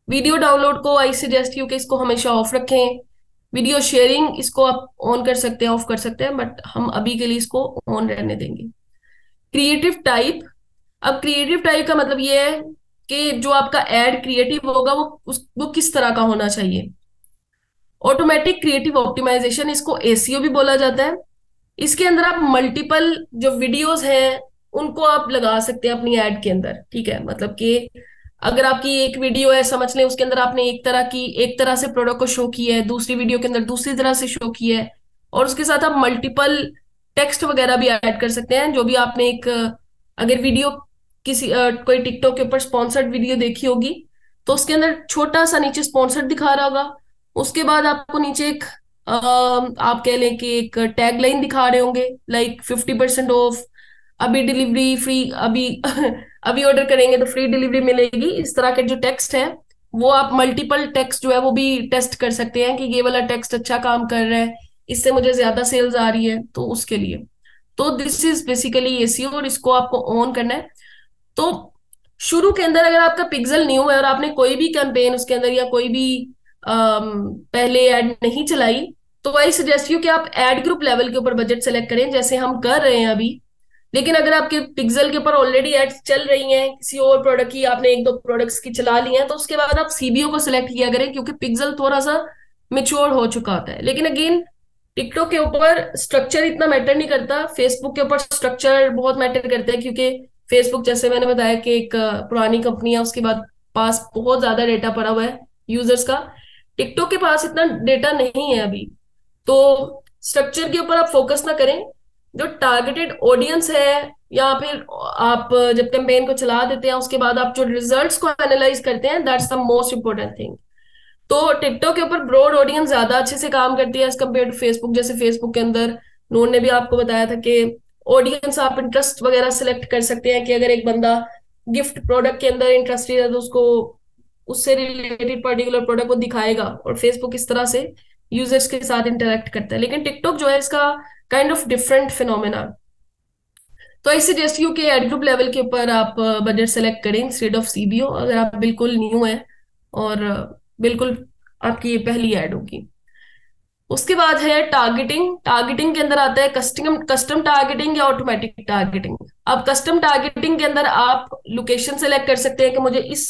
वीडियो डाउनलोड को आई सजेस्ट यू कि इसको हमेशा ऑफ रखें। वीडियो शेयरिंग इसको आप ऑन कर सकते हैं, ऑफ कर सकते हैं, बट हम अभी के लिए इसको ऑन रहने देंगे। Creative type. अब क्रिएटिव टाइप का मतलब ये है कि जो आपका एड क्रिएटिव होगा वो किस तरह का होना चाहिए। ऑटोमेटिक क्रिएटिव ऑप्टिमाइजेशन, इसको एसीओ भी बोला जाता है। इसके अंदर आप मल्टीपल जो वीडियोस हैं उनको आप लगा सकते हैं अपनी एड के अंदर। ठीक है, मतलब कि अगर आपकी एक वीडियो है, समझ लें उसके अंदर आपने एक तरह से प्रोडक्ट को शो किया है, दूसरी वीडियो के अंदर दूसरी तरह से शो किया है, और उसके साथ आप मल्टीपल टेक्स्ट वगैरह भी ऐड कर सकते हैं। जो भी आपने एक अगर वीडियो किसी कोई टिकटॉक के ऊपर स्पॉन्सर्ड वीडियो देखी होगी, तो उसके अंदर छोटा सा नीचे स्पॉन्सर्ड दिखा रहा होगा। उसके बाद आपको नीचे एक आप कह लें कि एक टैग लाइन दिखा रहे होंगे, लाइक 50% ऑफ, अभी डिलीवरी फ्री, अभी अभी ऑर्डर करेंगे तो फ्री डिलीवरी मिलेगी। इस तरह के जो टेक्स्ट है वो आप मल्टीपल टेक्स्ट जो है वो भी टेस्ट कर सकते हैं कि ये वाला टेक्स्ट अच्छा काम कर रहा है, इससे मुझे ज्यादा सेल्स आ रही है, तो उसके लिए। तो दिस इज बेसिकली एसीओ, और इसको आपको ऑन करना है। तो शुरू के अंदर अगर आपका पिक्सल न्यू है और आपने कोई भी कैंपेन उसके अंदर या कोई भी पहले ऐड नहीं चलाई, तो आई सजेस्ट यू कि आप एड ग्रुप लेवल के ऊपर बजट सेलेक्ट करें, जैसे हम कर रहे हैं अभी। लेकिन अगर आपके पिक्सल के ऊपर ऑलरेडी एड्स चल रही हैं किसी और प्रोडक्ट की, आपने एक दो प्रोडक्ट्स की चला ली हैं, तो उसके बाद आप सीबीओ को सिलेक्ट किया करें, क्योंकि पिक्सल थोड़ा सा मेच्योर हो चुका होता है। लेकिन अगेन टिकटॉक के ऊपर स्ट्रक्चर इतना मैटर नहीं करता, फेसबुक के ऊपर स्ट्रक्चर बहुत मैटर करता है। क्योंकि फेसबुक, जैसे मैंने बताया कि एक पुरानी कंपनी है, उसके बाद पास बहुत ज्यादा डेटा पड़ा हुआ है यूजर्स का। टिकटॉक के पास इतना डेटा नहीं है अभी। तो स्ट्रक्चर के ऊपर आप फोकस ना करें। जो टारगेटेड ऑडियंस है या फिर आप जब कैंपेन को चला देते हैं उसके बाद आप जो रिजल्ट्स को एनालाइज करते हैं, that's the most important thing. तो टिकटॉक के ऊपर ब्रॉड ऑडियंस ज्यादा अच्छे से काम करती है एज कम्पेयर टू फेसबुक। जैसे फेसबुक के अंदर नूर ने भी आपको बताया था कि ऑडियंस आप इंटरेस्ट वगैरह सिलेक्ट कर सकते हैं कि अगर एक बंदा गिफ्ट प्रोडक्ट के अंदर इंटरेस्टेड है तो उसको उससे रिलेटेड पर्टिकुलर प्रोडक्ट वो दिखाएगा, और फेसबुक इस तरह से यूजर्स के साथ इंटरेक्ट करता है। लेकिन टिकटॉक जो है इसका काइंड ऑफ डिफरेंट फिनोमेना। तो आई सजेस्ट यू कि एड ग्रुप लेवल के ऊपर आप बजट सेलेक्ट करें इंस्टेड ऑफ सीबीओ, अगर आप बिल्कुल न्यू हैं और बिल्कुल आपकी ये पहली एड होगी। उसके बाद है टारगेटिंग। टारगेटिंग के अंदर आता है कस्टम कस्टम टारगेटिंग या ऑटोमेटिक टारगेटिंग। अब कस्टम टारगेटिंग के अंदर आप लोकेशन सेलेक्ट कर सकते हैं कि मुझे इस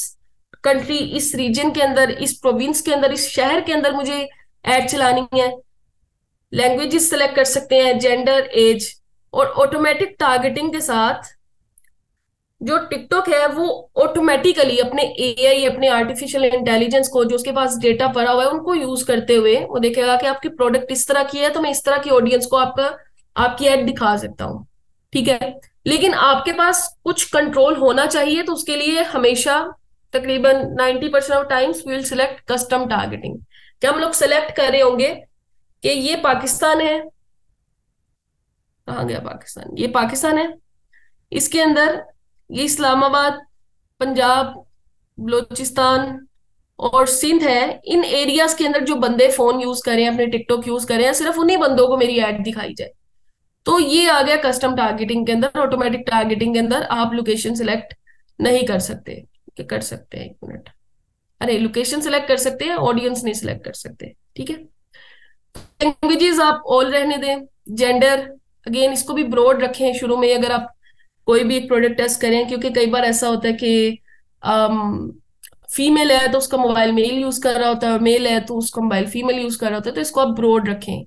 कंट्री, इस रीजन के अंदर, इस प्रोविंस के अंदर, इस शहर के अंदर मुझे एड चलानी है। लैंग्वेजेस सेलेक्ट कर सकते हैं, जेंडर, एज। और ऑटोमेटिक टारगेटिंग के साथ जो टिकटॉक है वो ऑटोमेटिकली अपने एआई, अपने आर्टिफिशियल इंटेलिजेंस को, जो उसके पास डेटा पड़ा हुआ है, उनको यूज करते हुए वो देखेगा कि आपकी प्रोडक्ट इस तरह की है तो मैं इस तरह की ऑडियंस को आपकी एड दिखा सकता हूँ। ठीक है, लेकिन आपके पास कुछ कंट्रोल होना चाहिए, तो उसके लिए हमेशा तकरीबन 90% of times we will select custom targeting. क्या हम लोग सेलेक्ट कर रहे होंगे कि ये पाकिस्तान है, कहाँ गया पाकिस्तान, ये पाकिस्तान है, इसके अंदर ये इस्लामाबाद, पंजाब, बलोचिस्तान और सिंध है, इन एरियाज के अंदर जो बंदे फोन यूज कर रहे हैं, अपने टिकटॉक यूज कर रहे हैं, सिर्फ उन्हीं बंदों को मेरी ऐड दिखाई जाए। तो ये आ गया कस्टम टारगेटिंग के अंदर। ऑटोमेटिक टारगेटिंग के अंदर आप लोकेशन सिलेक्ट नहीं कर सकते। क्या कर सकते हैं, एक मिनट, अरे लोकेशन सिलेक्ट कर सकते हैं, ऑडियंस नहीं सिलेक्ट कर सकते। ठीक है, लैंग्वेजेस आप ऑल रहने दें। जेंडर, अगेन इसको भी ब्रॉड रखें शुरू में अगर आप कोई भी एक प्रोडक्ट टेस्ट करें, क्योंकि कई बार ऐसा होता है कि फीमेल है तो उसका मोबाइल मेल यूज कर रहा होता है, मेल है तो उसका मोबाइल फीमेल यूज कर रहा होता है, तो इसको आप ब्रॉड रखें।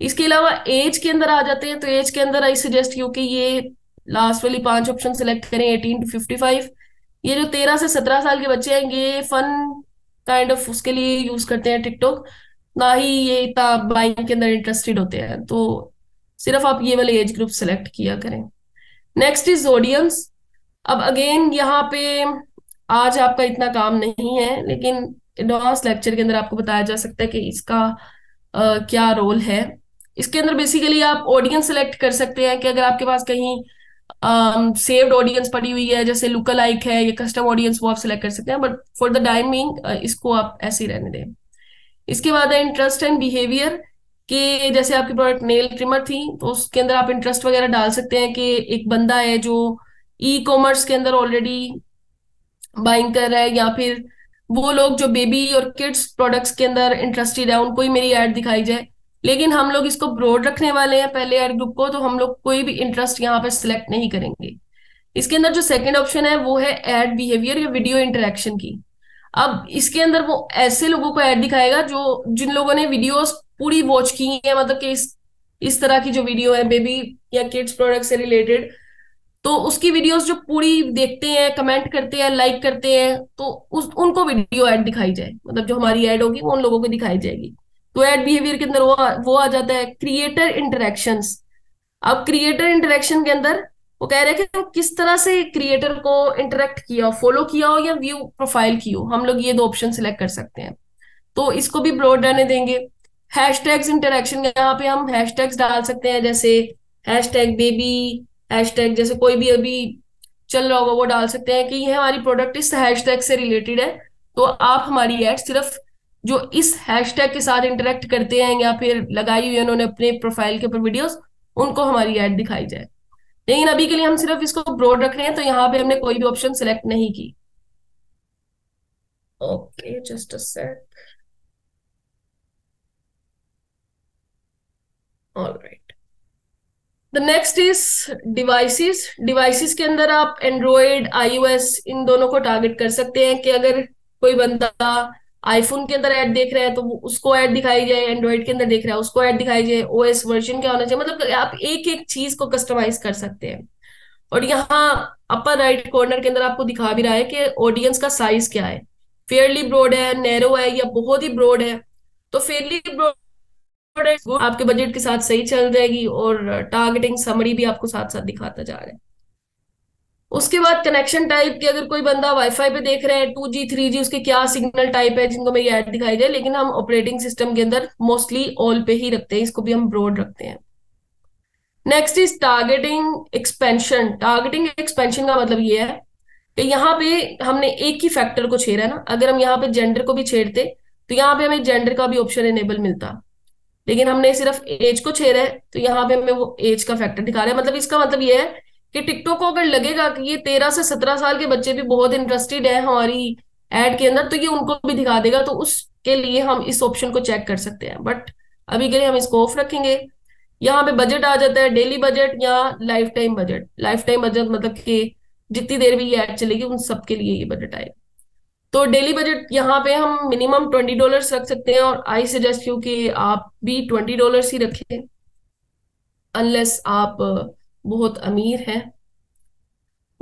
इसके अलावा एज के अंदर आ जाते हैं, तो एज के अंदर आई सजेस्ट यू कि ये लास्ट वाली 5 ऑप्शन सेलेक्ट करें, 18 to 55। ये जो 13 से 17 साल के बच्चे हैं, ये फन काइंड ऑफ उसके लिए यूज करते हैं टिकटॉक, ना ही ये इतना बाइंग के अंदर इंटरेस्टेड होते हैं। तो सिर्फ आप ये वाले एज ग्रुप सेलेक्ट किया करें। Next is audience. अब अगेन यहाँ पे आज आपका इतना काम नहीं है, लेकिन एडवांस लेक्चर के अंदर आपको बताया जा सकता है कि इसका क्या रोल है। इसके अंदर बेसिकली आप ऑडियंस सेलेक्ट कर सकते हैं कि अगर आपके पास कहीं सेव्ड ऑडियंस पड़ी हुई है, जैसे लुक लाइक है या कस्टम ऑडियंस, वो आप सिलेक्ट कर सकते हैं, बट फॉर द टाइमिंग इसको आप ऐसे ही रहने दें। इसके बाद है इंटरेस्ट एंड बिहेवियर, कि जैसे आपकी प्रोडक्ट नेल ट्रिमर थी तो उसके अंदर आप इंटरेस्ट वगैरह डाल सकते हैं कि एक बंदा है जो ई कॉमर्स के अंदर ऑलरेडी बाइंग कर रहा है, या फिर वो लोग जो बेबी और किड्स प्रोडक्ट्स के अंदर इंटरेस्टेड है, उनको ही मेरी ऐड दिखाई जाए। लेकिन हम लोग इसको ब्रॉड रखने वाले हैं पहले ऐड ग्रुप को, तो हम लोग कोई भी इंटरेस्ट यहाँ पे सिलेक्ट नहीं करेंगे। इसके अंदर जो सेकंड ऑप्शन है वो है ऐड बिहेवियर या वीडियो इंटरेक्शन की। अब इसके अंदर वो ऐसे लोगों को ऐड दिखाएगा जो जिन लोगों ने वीडियोस पूरी वॉच की है, मतलब कि इस तरह की जो वीडियो है बेबी या किड्स प्रोडक्ट से रिलेटेड, तो उसकी वीडियोस जो पूरी देखते हैं, कमेंट करते हैं, लाइक करते हैं, तो उनको वीडियो ऐड दिखाई जाए, मतलब जो हमारी ऐड होगी वो उन लोगों को दिखाई जाएगी। तो ऐड बिहेवियर के अंदर वो आ जाता है। Creator interactions. अब क्रिएटर इंटरेक्शन के अंदर वो कह रहे हैं कि किस तरह से क्रिएटर को इंटरेक्ट किया हो, फॉलो किया हो या व्यू प्रोफाइल की हो, हम लोग ये 2 ऑप्शन सिलेक्ट कर सकते हैं। तो इसको भी ब्रॉड रहने देंगे। हैशटैग्स इंटरेक्शन, यहाँ पे हम हैशटैग्स डाल सकते हैं, जैसे हैशटैग बेबी, हैशटैग जैसे कोई भी अभी चल रहा होगा वो डाल सकते हैं कि ये हमारी प्रोडक्ट इस हैशटैग से रिलेटेड है, तो आप हमारी एड सिर्फ जो इस हैशटैग के साथ इंटरेक्ट करते हैं या फिर लगाई हुई है उन्होंने अपने प्रोफाइल के ऊपर वीडियोस, उनको हमारी ऐड दिखाई जाए। लेकिन अभी के लिए हम सिर्फ इसको ब्रॉड रख रहे हैं, तो यहाँ पे हमने कोई भी ऑप्शन सिलेक्ट नहीं की। Okay, just a sec. Alright, the next is devices. Devices के अंदर आप एंड्रॉयड, आईओएस इन दोनों को टारगेट कर सकते हैं कि अगर कोई बंदा आईफोन के अंदर ऐड देख रहा है तो उसको ऐड दिखाई जाए, एंड्रॉइड के अंदर देख रहा है उसको ऐड दिखाई जाए, ओएस वर्जन क्या होना चाहिए, मतलब आप एक एक चीज को कस्टमाइज कर सकते हैं। और यहाँ अपर राइट कॉर्नर के अंदर आपको दिखा भी रहा है कि ऑडियंस का साइज क्या है, फेयरली ब्रॉड है, नैरो है या बहुत ही ब्रॉड है। तो फेयरली ब्रॉड आपके बजट के साथ सही चल जाएगी, और टारगेटिंग समरी भी आपको साथ साथ दिखाता जा रहा है। उसके बाद कनेक्शन टाइप की, अगर कोई बंदा वाईफाई पे देख रहा है 2G 3G, उसके क्या सिग्नल टाइप है जिनको मेरी ऐड दिखाई दे, लेकिन हम ऑपरेटिंग सिस्टम के अंदर मोस्टली ऑल पे ही रखते हैं, इसको भी हम ब्रॉड रखते हैं। Next is targeting expansion. Targeting expansion का मतलब ये है कि यहाँ पे हमने एक ही फैक्टर को छेड़ा है ना। अगर हम यहाँ पे जेंडर को भी छेड़ते तो यहाँ पे हमें जेंडर का भी ऑप्शन इनेबल मिलता, लेकिन हमने सिर्फ एज को छेड़ा है तो यहाँ पे हमें वो एज का फैक्टर दिखा रहा है। मतलब इसका मतलब ये है कि टिकटॉक को अगर लगेगा कि ये 13 से 17 साल के बच्चे भी बहुत इंटरेस्टेड है हमारी एड के अंदर, तो ये उनको भी दिखा देगा। तो उसके लिए हम इस ऑप्शन को चेक कर सकते हैं, बट अभी के लिए हम इसको ऑफ रखेंगे। यहाँ पे बजट आ जाता है, डेली बजट या life time budget. Life time budget मतलब कि जितनी देर भी ये ऐड चलेगी उन सबके लिए ये बजट आएगा। तो डेली बजट यहाँ पे हम मिनिमम $20 रख सकते हैं, और आई सजेस्ट यू कि आप भी $20 ही रखें, अनलेस आप बहुत अमीर हैं।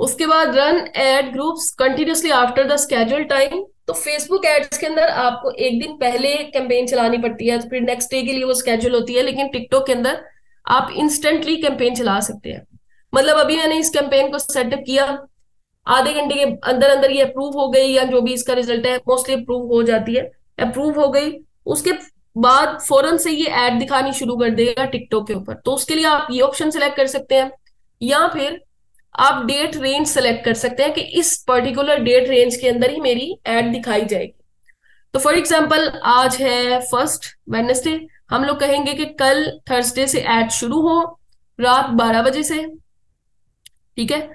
उसके बाद run ad groups continuously after the schedule time. तो फेसबुक एड्स के अंदर आपको एक दिन पहले कैंपेन चलानी पड़ती है, तो फिर नेक्स्ट डे के लिए वो स्केड्यूल होती है, लेकिन टिकटॉक के अंदर आप इंस्टेंटली कैंपेन चला सकते हैं। मतलब अभी मैंने इस कैंपेन को सेटअप किया, आधे घंटे के अंदर अंदर ये अप्रूव हो गई, या जो भी इसका रिजल्ट है मोस्टली अप्रूव हो जाती है, अप्रूव हो गई। उसके बाद फौरन से ये ऐड दिखानी शुरू कर देगा टिकटॉक के ऊपर। तो उसके लिए आप ये ऑप्शन सेलेक्ट कर सकते हैं, या फिर आप डेट रेंज सेलेक्ट कर सकते हैं कि इस पर्टिकुलर डेट रेंज के अंदर ही मेरी एड दिखाई जाएगी। तो फॉर एग्जाम्पल आज है फर्स्ट वेडनेसडे, हम लोग कहेंगे कि कल थर्सडे से एड शुरू हो रात 12 बजे से, ठीक है।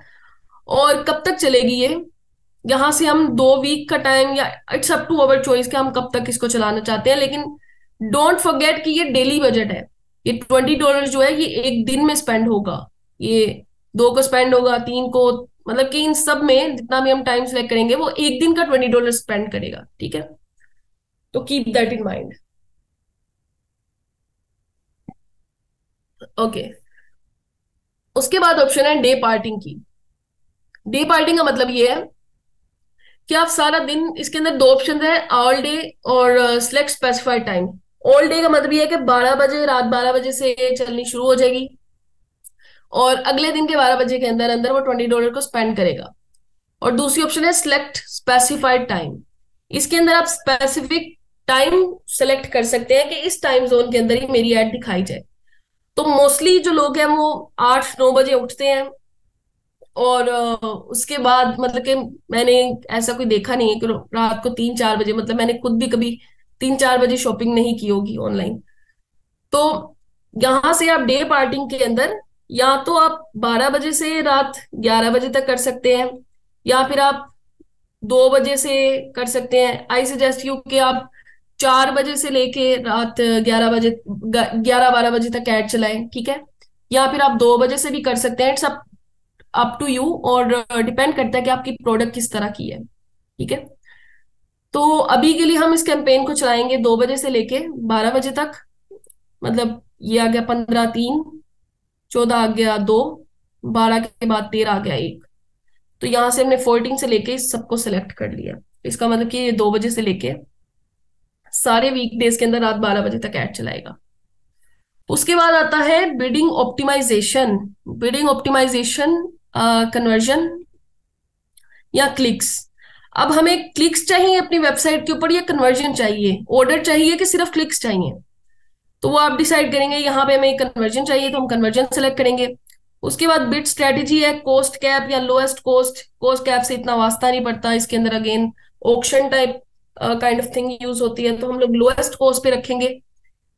और कब तक चलेगी ये, यहां से हम 2 वीक का टाइम, या it's up to our choice कि हम कब तक इसको चलाना चाहते हैं। लेकिन डोंट फॉरगेट कि ये डेली बजट है, ये $20 जो है ये एक दिन में स्पेंड होगा, ये 2 को स्पेंड होगा, 3 को, मतलब कि इन सब में जितना भी हम टाइम सेलेक्ट करेंगे वो एक दिन का $20 स्पेंड करेगा, ठीक है। तो keep that in mind. Okay, उसके बाद ऑप्शन है डे पार्टिंग की। डे पार्टिंग का मतलब ये है कि आप सारा दिन, इसके अंदर 2 ऑप्शन है, ऑल डे और select specified time. All day का मतलब ये है कि 12 बजे, रात 12 बजे से चलनी शुरू हो जाएगी, और अगले दिन के 12 बजे के अंदर अंदर वो $20 को स्पेंड करेगा। और दूसरी ऑप्शन है सिलेक्ट स्पेसिफाइड टाइम। इसके अंदर आप स्पेसिफिक टाइम सेलेक्ट कर सकते हैं कि इस टाइम जोन के अंदर ही मेरी एड दिखाई जाए। तो मोस्टली जो लोग हैं वो 8-9 बजे उठते हैं, और उसके बाद मतलब कि मैंने ऐसा कोई देखा नहीं है कि रात को 3-4 बजे, मतलब मैंने खुद भी कभी 3-4 बजे शॉपिंग नहीं की होगी ऑनलाइन। तो यहां से आप डे पार्टिंग के अंदर या तो आप 12 बजे से रात 11 बजे तक कर सकते हैं, या फिर आप 2 बजे से कर सकते हैं। आई सजेस्ट यू कि आप 4 बजे से लेके रात 11 बजे, 11-12 बजे तक ऐड चलाएं, ठीक है। या फिर आप 2 बजे से भी कर सकते हैं, इट्स अप टू यू, और डिपेंड करता है कि आपकी प्रोडक्ट किस तरह की है, ठीक है। तो अभी के लिए हम इस कैंपेन को चलाएंगे 2 बजे से लेके 12 बजे तक। मतलब ये आ गया 15, 3, 14 आ गया 2, 12 के बाद 13 आ गया 1। तो यहां से हमने 14 से लेके इस सबको सिलेक्ट कर लिया। इसका मतलब कि ये 2 बजे से लेके सारे वीकडेज के अंदर रात 12 बजे तक ऐड चलाएगा। उसके बाद आता है bidding optimisation. Bidding optimisation, conversion या क्लिक्स। अब हमें क्लिक्स चाहिए अपनी वेबसाइट के ऊपर, या कन्वर्जन चाहिए, ऑर्डर चाहिए कि सिर्फ क्लिक्स चाहिए, तो वो आप डिसाइड करेंगे। यहाँ पे हमें कन्वर्जन चाहिए तो हम कन्वर्जन सेलेक्ट करेंगे। उसके बाद बिड स्ट्रेटेजी है, कोस्ट कैप या लोएस्ट कोस्ट। कोस्ट कैप से इतना वास्ता नहीं पड़ता, इसके अंदर again auction type kind of thing use होती है, तो हम लोग लोएस्ट कोस्ट पे रखेंगे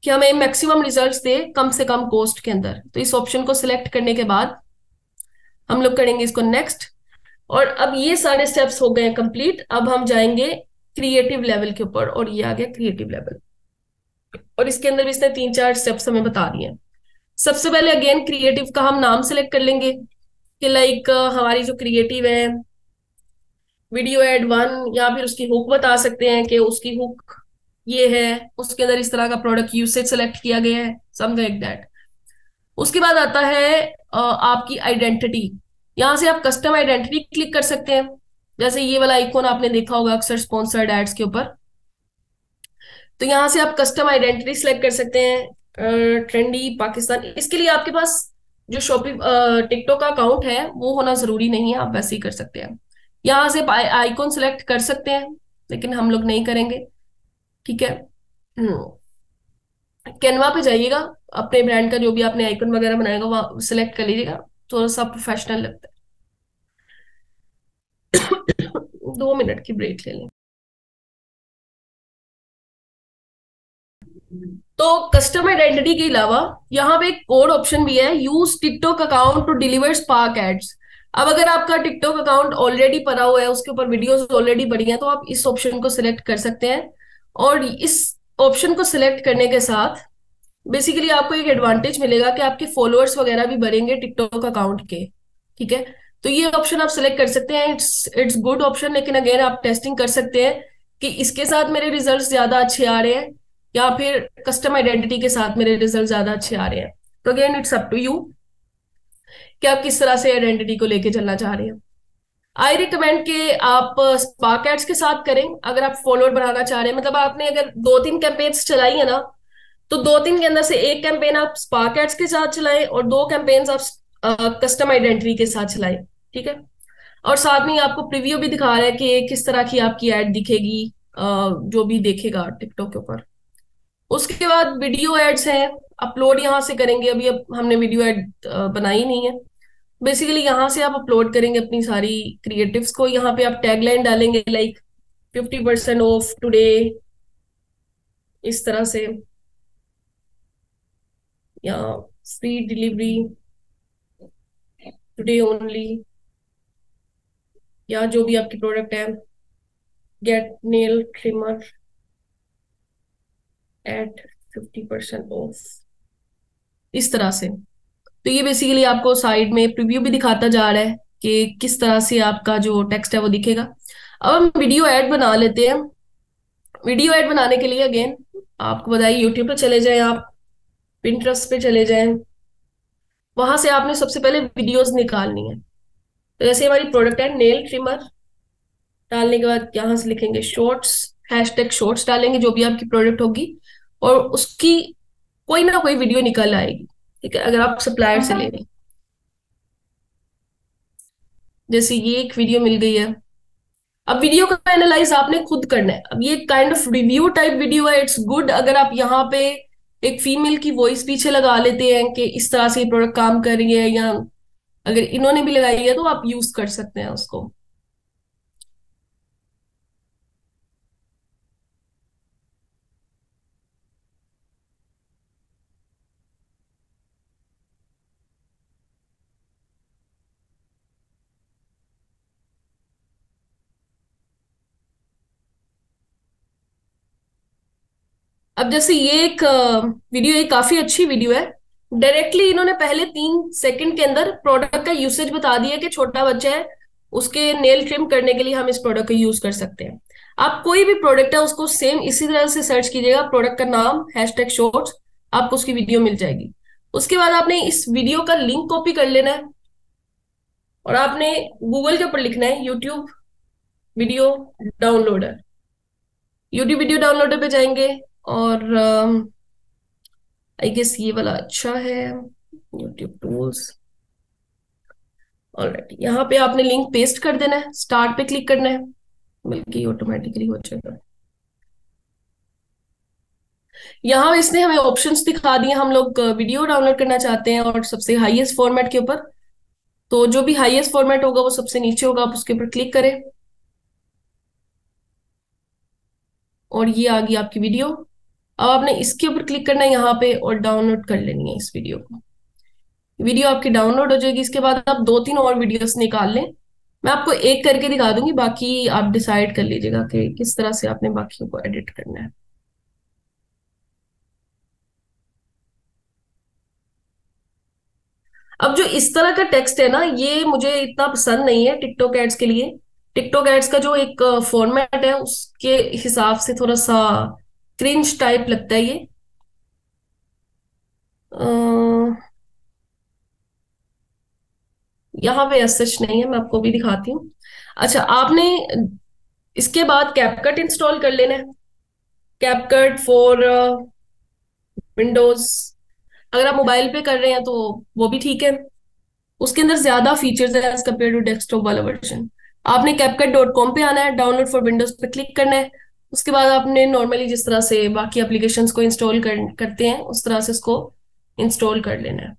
कि हमें मैक्सिमम रिजल्ट्स दे कम से कम कॉस्ट के अंदर। तो इस ऑप्शन को सिलेक्ट करने के बाद हम लोग करेंगे इसको नेक्स्ट। और अब ये सारे स्टेप्स हो गए कंप्लीट। अब हम जाएंगे क्रिएटिव लेवल के ऊपर, और ये आ गया क्रिएटिव लेवल, और इसके अंदर भी इसने 3-4 स्टेप्स हमें बता दिए हैं। सबसे पहले अगेन क्रिएटिव का हम नाम सेलेक्ट कर लेंगे कि लाइक हमारी जो क्रिएटिव है वीडियो एड 1, या फिर उसकी हुक बता सकते हैं कि उसकी हुक ये है, उसके अंदर इस तरह का प्रोडक्ट यूसेज सेलेक्ट किया गया है, समथिंग लाइक दैट। उसके बाद आता है आपकी आइडेंटिटी। यहां से आप कस्टम आइडेंटिटी क्लिक कर सकते हैं, जैसे ये वाला आइकॉन आपने देखा होगा अक्सर स्पॉन्सर्ड एड्स के ऊपर। तो यहाँ से आप कस्टम आइडेंटिटी सेलेक्ट कर सकते हैं, ट्रेंडी पाकिस्तान। इसके लिए आपके पास जो शॉपिंग टिकटॉक का अकाउंट है वो होना जरूरी नहीं है, आप वैसे ही कर सकते हैं। यहाँ से आइकॉन सेलेक्ट कर सकते हैं, लेकिन हम लोग नहीं करेंगे। ठीक है। कैनवा पे जाइएगा, अपने ब्रांड का जो भी आपने आइकन वगैरह बनाएगा वहाँ सिलेक्ट कर लीजिएगा, थोड़ा सा प्रोफेशनल लगता है। 2 मिनट की ब्रेक ले लें। तो कस्टम आइडेंटिटी के अलावा यहाँ पे एक कोड ऑप्शन भी है, use TikTok account to deliver spark ads. अब अगर आपका टिकटॉक अकाउंट ऑलरेडी पड़ा हुआ है, उसके ऊपर वीडियोस ऑलरेडी पड़ी हैं, तो आप इस ऑप्शन को सिलेक्ट कर सकते हैं। और इस ऑप्शन को सिलेक्ट करने के साथ बेसिकली आपको एक एडवांटेज मिलेगा कि आपके फॉलोअर्स वगैरह भी बढ़ेंगे टिकटॉक अकाउंट के। ठीक है। तो ये ऑप्शन आप सिलेक्ट कर सकते हैं, इट्स गुड ऑप्शन। लेकिन अगेन आप टेस्टिंग कर सकते हैं कि इसके साथ मेरे रिजल्ट्स ज्यादा अच्छे आ रहे हैं या फिर कस्टम आइडेंटिटी के साथ मेरे रिजल्ट ज्यादा अच्छे आ रहे हैं। तो again it's up to you कि आप किस तरह से आइडेंटिटी को लेके चलना चाह रहे हैं। आई रिकमेंड कि आप स्पार्क एड्स के साथ करें अगर आप फॉलोअर बढ़ाना चाह रहे हैं। मतलब आपने अगर 2-3 कैंपेन्स चलाई है ना, तो 2-3 के अंदर से एक कैंपेन आप स्पार्क एड्स के साथ चलाएं और 2 कैंपेन्स आप कस्टम आइडेंटिटी के साथ चलाएं। ठीक है। और साथ में आपको प्रीव्यू भी दिखा रहा है कि किस तरह की आपकी एड दिखेगी, जो भी देखेगा टिकटॉक के ऊपर। उसके बाद वीडियो एड्स हैं, अपलोड यहाँ से करेंगे। अभी अब हमने वीडियो एड बनाई नहीं है। बेसिकली यहाँ से आप अपलोड करेंगे अपनी सारी क्रिएटिव्स को। यहाँ पे आप टैगलाइन डालेंगे लाइक 50% ऑफ टुडे, इस तरह से, या फ्री डिलीवरी टुडे ओनली, या जो भी आपकी प्रोडक्ट है, get nail trimmer at 50% off, इस तरह से। तो ये बेसिकली आपको साइड में प्रीव्यू भी दिखाता जा रहा है कि किस तरह से आपका जो टेक्स्ट है वो दिखेगा। अब हम वीडियो ऐड बना लेते हैं। वीडियो ऐड बनाने के लिए अगेन आपको बताइए, यूट्यूब पे चले जाएं, आप पिंटरेस्ट पे चले जाएं, वहां से आपने सबसे पहले वीडियोस निकालनी है। तो जैसे हमारी प्रोडक्ट है नेल ट्रिमर, डालने के बाद यहाँ से लिखेंगे शॉर्ट्स, हैशटैग शॉर्ट्स डालेंगे जो भी आपकी प्रोडक्ट होगी, और उसकी कोई ना कोई वीडियो निकल आएगी। ठीक है। अगर आप सप्लायर से ले रहे हैं, जैसे ये एक वीडियो मिल गई है। अब वीडियो का एनालाइज आपने खुद करना है। अब ये kind of review type video है, इट्स गुड अगर आप यहाँ पे एक फीमेल की वॉइस पीछे लगा लेते हैं कि इस तरह से ये प्रोडक्ट काम कर रही है, या अगर इन्होंने भी लगाई है तो आप यूज कर सकते हैं उसको। अब जैसे ये एक वीडियो, ये काफी अच्छी वीडियो है। डायरेक्टली इन्होंने पहले 3 सेकंड के अंदर प्रोडक्ट का यूसेज बता दिया कि छोटा बच्चा है, उसके नेल ट्रिम करने के लिए हम इस प्रोडक्ट का यूज कर सकते हैं। आप कोई भी प्रोडक्ट है उसको सेम इसी तरह से सर्च कीजिएगा, प्रोडक्ट का नाम हैशटैग शॉर्ट्स, आपको उसकी वीडियो मिल जाएगी। उसके बाद आपने इस वीडियो का लिंक कॉपी कर लेना है और आपने गूगल के ऊपर लिखना है YouTube video downloader. YouTube video downloader पे जाएंगे और आई गेस ये वाला अच्छा है, यूट्यूब टूल्स। ऑलराइट, यहाँ पे आपने लिंक पेस्ट कर देना है, स्टार्ट पे क्लिक करना है, बल्कि ऑटोमेटिकली हो जाएगा। यहाँ इसने हमें ऑप्शंस दिखा दिए, हम लोग वीडियो डाउनलोड करना चाहते हैं और सबसे हाईएस्ट फॉर्मेट के ऊपर। तो जो भी हाईएस्ट फॉर्मेट होगा वो सबसे नीचे होगा, आप उसके ऊपर क्लिक करें और ये आ गई आपकी वीडियो। अब आपने इसके ऊपर क्लिक करना है यहाँ पे और डाउनलोड कर लेनी है इस वीडियो को। वीडियो आपकी डाउनलोड हो जाएगी। इसके बाद आप 2-3 और वीडियोस निकाल लें। मैं आपको एक करके दिखा दूंगी, बाकी आप डिसाइड कर लीजिएगा कि किस तरह से आपने बाकियों को एडिट करना है। अब जो इस तरह का टेक्स्ट है ना, ये मुझे इतना पसंद नहीं है टिकटॉक एड्स के लिए। टिकटॉक एड्स का जो एक फॉर्मेट है उसके हिसाब से थोड़ा सा क्रिंज टाइप लगता है ये। यहाँ पे सच नहीं है, मैं आपको भी दिखाती हूँ। अच्छा, आपने इसके बाद कैपकट इंस्टॉल कर लेना है, कैपकट फॉर विंडोज। अगर आप मोबाइल पे कर रहे हैं तो वो भी ठीक है। उसके अंदर ज्यादा फीचर्स है एज कम्पेयर टू डेस्कटॉप वाला वर्जन। आपने CapCut.com पे आना है, डाउनलोड फॉर विंडोज पे क्लिक करना है। उसके बाद आपने नॉर्मली जिस तरह से बाकी एप्लीकेशंस को इंस्टॉल करते हैं उस तरह से इसको इंस्टॉल कर लेना है।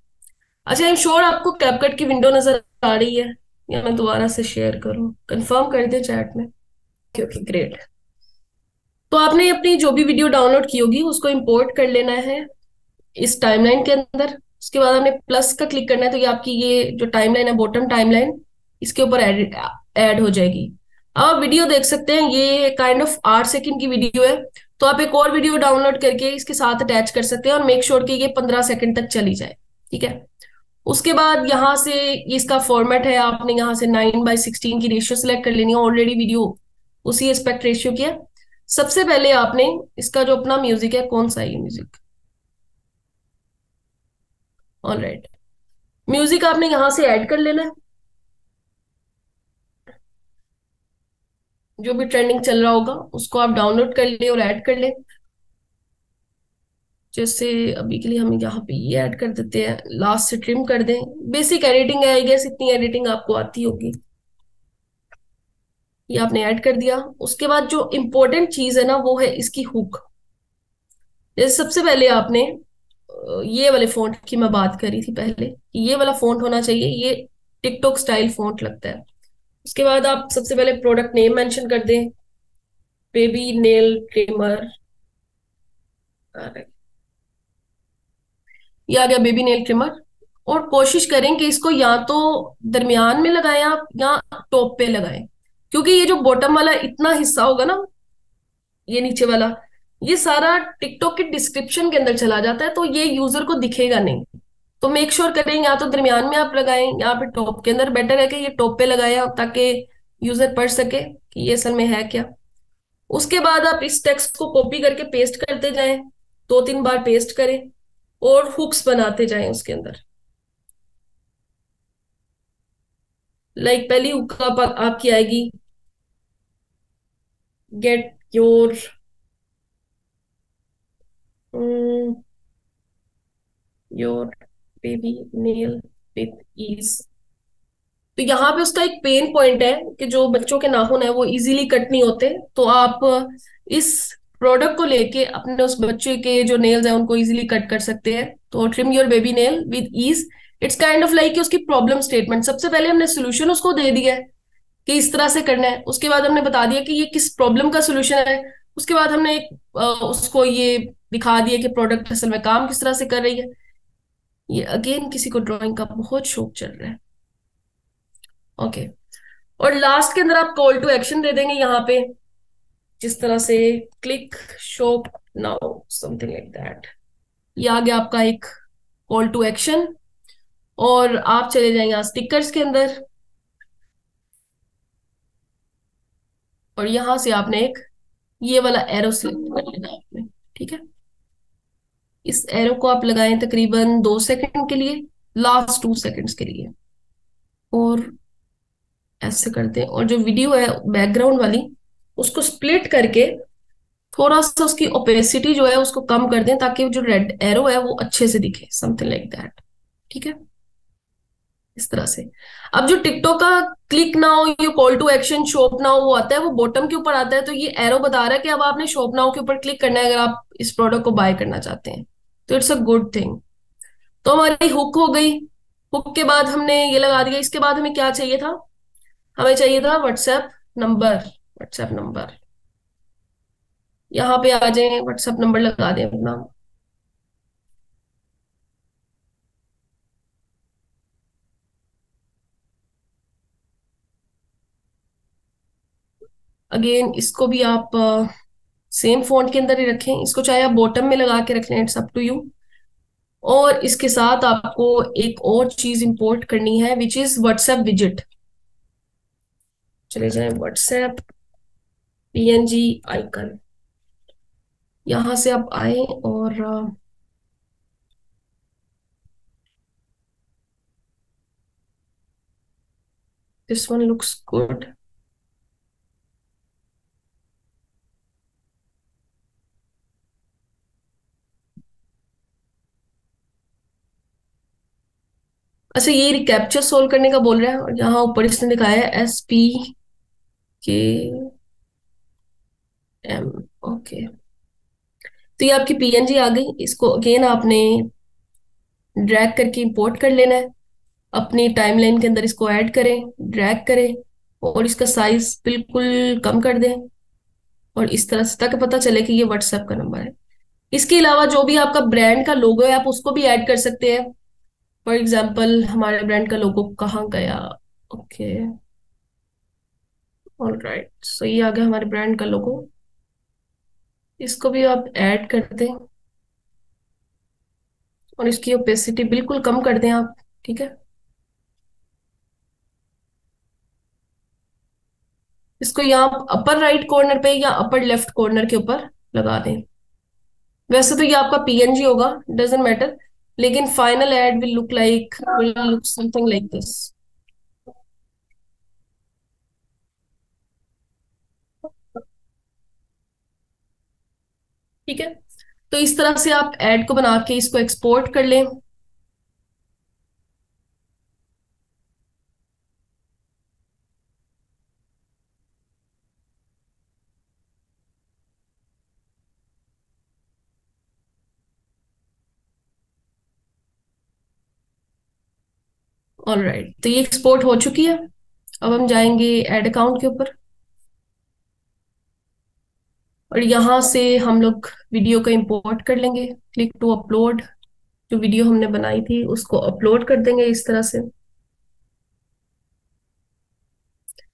अच्छा, आई एम श्योर आपको CapCut की विंडो नजर आ रही है, या मैं दोबारा से शेयर करूं? कंफर्म कर दें चैट में। Okay great. तो आपने अपनी जो भी वीडियो डाउनलोड की होगी उसको इंपोर्ट कर लेना है इस टाइमलाइन के अंदर। उसके बाद आपने प्लस का क्लिक करना है, तो ये आपकी ये जो टाइमलाइन है, बॉटम टाइमलाइन, इसके ऊपर ऐड हो जाएगी। अब आप वीडियो देख सकते हैं, ये काइंड ऑफ 8 सेकंड की वीडियो है। तो आप एक और वीडियो डाउनलोड करके इसके साथ अटैच कर सकते हैं और मेक श्योर कि ये 15 सेकंड तक चली जाए। ठीक है। उसके बाद यहाँ से ये इसका फॉर्मेट है, आपने यहाँ से 9:16 की रेशियो सेलेक्ट कर लेनी है। ऑलरेडी वीडियो उसी एस्पेक्ट रेशियो की है। सबसे पहले आपने इसका जो अपना म्यूजिक है, कौन सा है ये म्यूजिक, ऑलराइट, म्यूजिक आपने यहां से ऐड कर लेना है। जो भी ट्रेंडिंग चल रहा होगा उसको आप डाउनलोड कर ले और ऐड कर ले। जैसे अभी के लिए हम यहाँ पे ये ऐड कर देते हैं, लास्ट से ट्रिम कर दें। बेसिक एडिटिंग है, आई गेस इतनी एडिटिंग आपको आती होगी। ये आपने ऐड कर दिया। उसके बाद जो इंपॉर्टेंट चीज है ना वो है इसकी हुक। जैसे सबसे पहले आपने ये वाले फॉन्ट की मैं बात करी थी पहले कि ये वाला फॉन्ट होना चाहिए, ये टिकटॉक स्टाइल फॉन्ट लगता है। उसके बाद आप सबसे पहले प्रोडक्ट नेम मेंशन कर दें, बेबी नेल ट्रिमर। ये आ गया बेबी नेल ट्रिमर। और कोशिश करें कि इसको या तो दरमियान में लगाएं आप या टॉप पे लगाएं, क्योंकि ये जो बॉटम वाला इतना हिस्सा होगा ना, ये नीचे वाला, ये सारा टिकटॉक के डिस्क्रिप्शन के अंदर चला जाता है, तो ये यूजर को दिखेगा नहीं। तो मेक श्योर करें या तो दरमियान में आप लगाएं या फिर टॉप के अंदर। बेटर है कि ये टॉप पे लगाएं आप, ताकि यूजर पढ़ सके कि ये असल में है क्या। उसके बाद आप इस टेक्स्ट को कॉपी करके पेस्ट करते जाएं, 2-3 बार पेस्ट करें और हुक्स बनाते जाएं उसके अंदर। लाइक पहली हुक आपकी आएगी, get your your baby nail with ease. तो यहाँ पे उसका एक पेन पॉइंट है कि जो बच्चों के नाखून है वो इजीली कट नहीं होते। तो आप इस प्रोडक्ट को लेके अपने उस बच्चे के जो नेल्स हैं उनको इजीली कट कर सकते हैं। तो trim your baby nail with ease, it's kind of like उसकी प्रॉब्लम स्टेटमेंट। सबसे पहले हमने सोल्यूशन उसको दे दिया है कि इस तरह से करना है। उसके बाद हमने बता दिया कि ये किस प्रॉब्लम का सोल्यूशन है। उसके बाद हमने एक उसको ये दिखा दिया कि प्रोडक्ट असल में काम किस तरह से कर रही है। ये अगेन किसी को ड्राइंग का बहुत शौक चल रहा है। ओके। और लास्ट के अंदर आप कॉल टू एक्शन दे देंगे यहाँ पे, जिस तरह से click shop now, something like that. ये आ गया आपका एक कॉल टू एक्शन। और आप चले जाएंगे यहाँ स्टिकर्स के अंदर, और यहां से आपने एक ये वाला एरो सिलेक्ट कर लेना है आपने। ठीक है। इस एरो को आप लगाएं तकरीबन 2 सेकंड के लिए, लास्ट 2 सेकंड्स के लिए, और ऐसे करते हैं। और जो वीडियो है बैकग्राउंड वाली, उसको स्प्लिट करके थोड़ा सा उसकी ओपेसिटी जो है उसको कम कर दें, ताकि जो रेड एरो है वो अच्छे से दिखे, समथिंग लाइक दैट। ठीक है। इस तरह से। अब जो टिकटॉक का क्लिक नाउ, ये call to action shop now वो आता है, वो बॉटम के ऊपर आता है। तो ये एरो बता रहा है कि अब आपने शॉप नाउ के ऊपर क्लिक करना है अगर आप इस प्रोडक्ट को बाय करना चाहते हैं। तो इट्स अ गुड थिंग। तो हमारी हुक हो गई। हुक के बाद हमने ये लगा दिया। इसके बाद हमें क्या चाहिए था? हमें चाहिए था व्हाट्सएप नंबर। व्हाट्सएप नंबर, यहाँ पे आ जाए, व्हाट्सएप नंबर लगा दें अपना। अगेन इसको भी आप सेम फॉन्ट के अंदर ही रखें। इसको चाहे आप बॉटम में लगा के रख लें, इट्स अप टू यू। और इसके साथ आपको एक और चीज इंपोर्ट करनी है, विच इज व्हाट्सएप विजिट। चले जाए व्हाट्सएप PNG आइकन, यहां से आप आए और दिस वन लुक्स गुड। अच्छा, ये रिकैप्चर सोल्व करने का बोल रहा है और यहाँ ऊपर इसने दिखाया है SPKM। ओके, तो ये आपकी PNG आ गई। इसको अगेन आपने ड्रैग करके इंपोर्ट कर लेना है। अपनी टाइमलाइन के अंदर इसको ऐड करें, ड्रैग करें और इसका साइज बिल्कुल कम कर दें और इस तरह से, ताकि पता चले कि ये व्हाट्सएप का नंबर है। इसके अलावा जो भी आपका ब्रांड का लोगो है आप उसको भी ऐड कर सकते हैं। फॉर एग्जाम्पल हमारे ब्रांड का लोगो कहाँ गया? ओके, ऑल राइट, सो ये आ गया हमारे ब्रांड का लोगो। इसको भी आप ऐड कर दें और इसकी ओपेसिटी बिल्कुल कम कर दें आप। ठीक है, इसको यहाँ अपर राइट कॉर्नर पे या अपर लेफ्ट कॉर्नर के ऊपर लगा दें। वैसे तो ये आपका PNG होगा, डजेंट मैटर, लेकिन final ad will look something like this. ठीक है, तो इस तरह से आप एड को बना के इसको एक्सपोर्ट कर लें। ऑल राइट, तो ये एक्सपोर्ट हो चुकी है। अब हम जाएंगे एड अकाउंट के ऊपर और यहां से हम लोग वीडियो को इंपोर्ट कर लेंगे। क्लिक टू अपलोड, जो वीडियो हमने बनाई थी उसको अपलोड कर देंगे इस तरह से।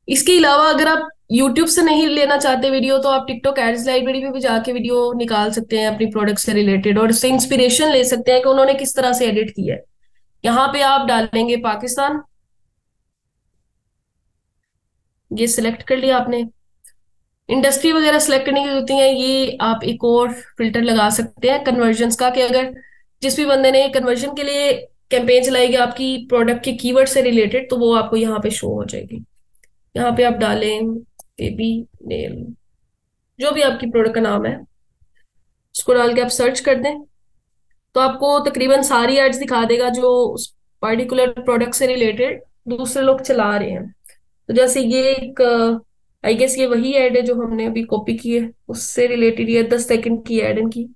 इसके अलावा अगर आप यूट्यूब से नहीं लेना चाहते वीडियो, तो आप टिकटॉक एड्स लाइब्रेरी में भी जाके वीडियो निकाल सकते हैं अपनी प्रोडक्ट से रिलेटेड और उससे इंस्पिरेशन ले सकते हैं कि उन्होंने किस तरह से एडिट किया है। यहाँ पे आप डालेंगे पाकिस्तान, ये सिलेक्ट कर लिया आपने। इंडस्ट्री वगैरह सेलेक्ट करने की जरूरत नहीं है, ये आप एक और फिल्टर लगा सकते हैं कन्वर्जन्स का, कि अगर जिस भी बंदे ने कन्वर्जन के लिए कैंपेन चलाएगी आपकी प्रोडक्ट के कीवर्ड से रिलेटेड, तो वो आपको यहाँ पे शो हो जाएगी। यहाँ पे आप डालें बेबी नेल, जो भी आपकी प्रोडक्ट का नाम है उसको डाल के आप सर्च कर दें, तो आपको तकरीबन सारी एड्स दिखा देगा जो उस पर्टिकुलर प्रोडक्ट से रिलेटेड दूसरे लोग चला रहे हैं। तो जैसे ये एक, आई गेस ये वही एड है जो हमने अभी कॉपी की है, उससे रिलेटेड ये 10 सेकंड की एड इनकी।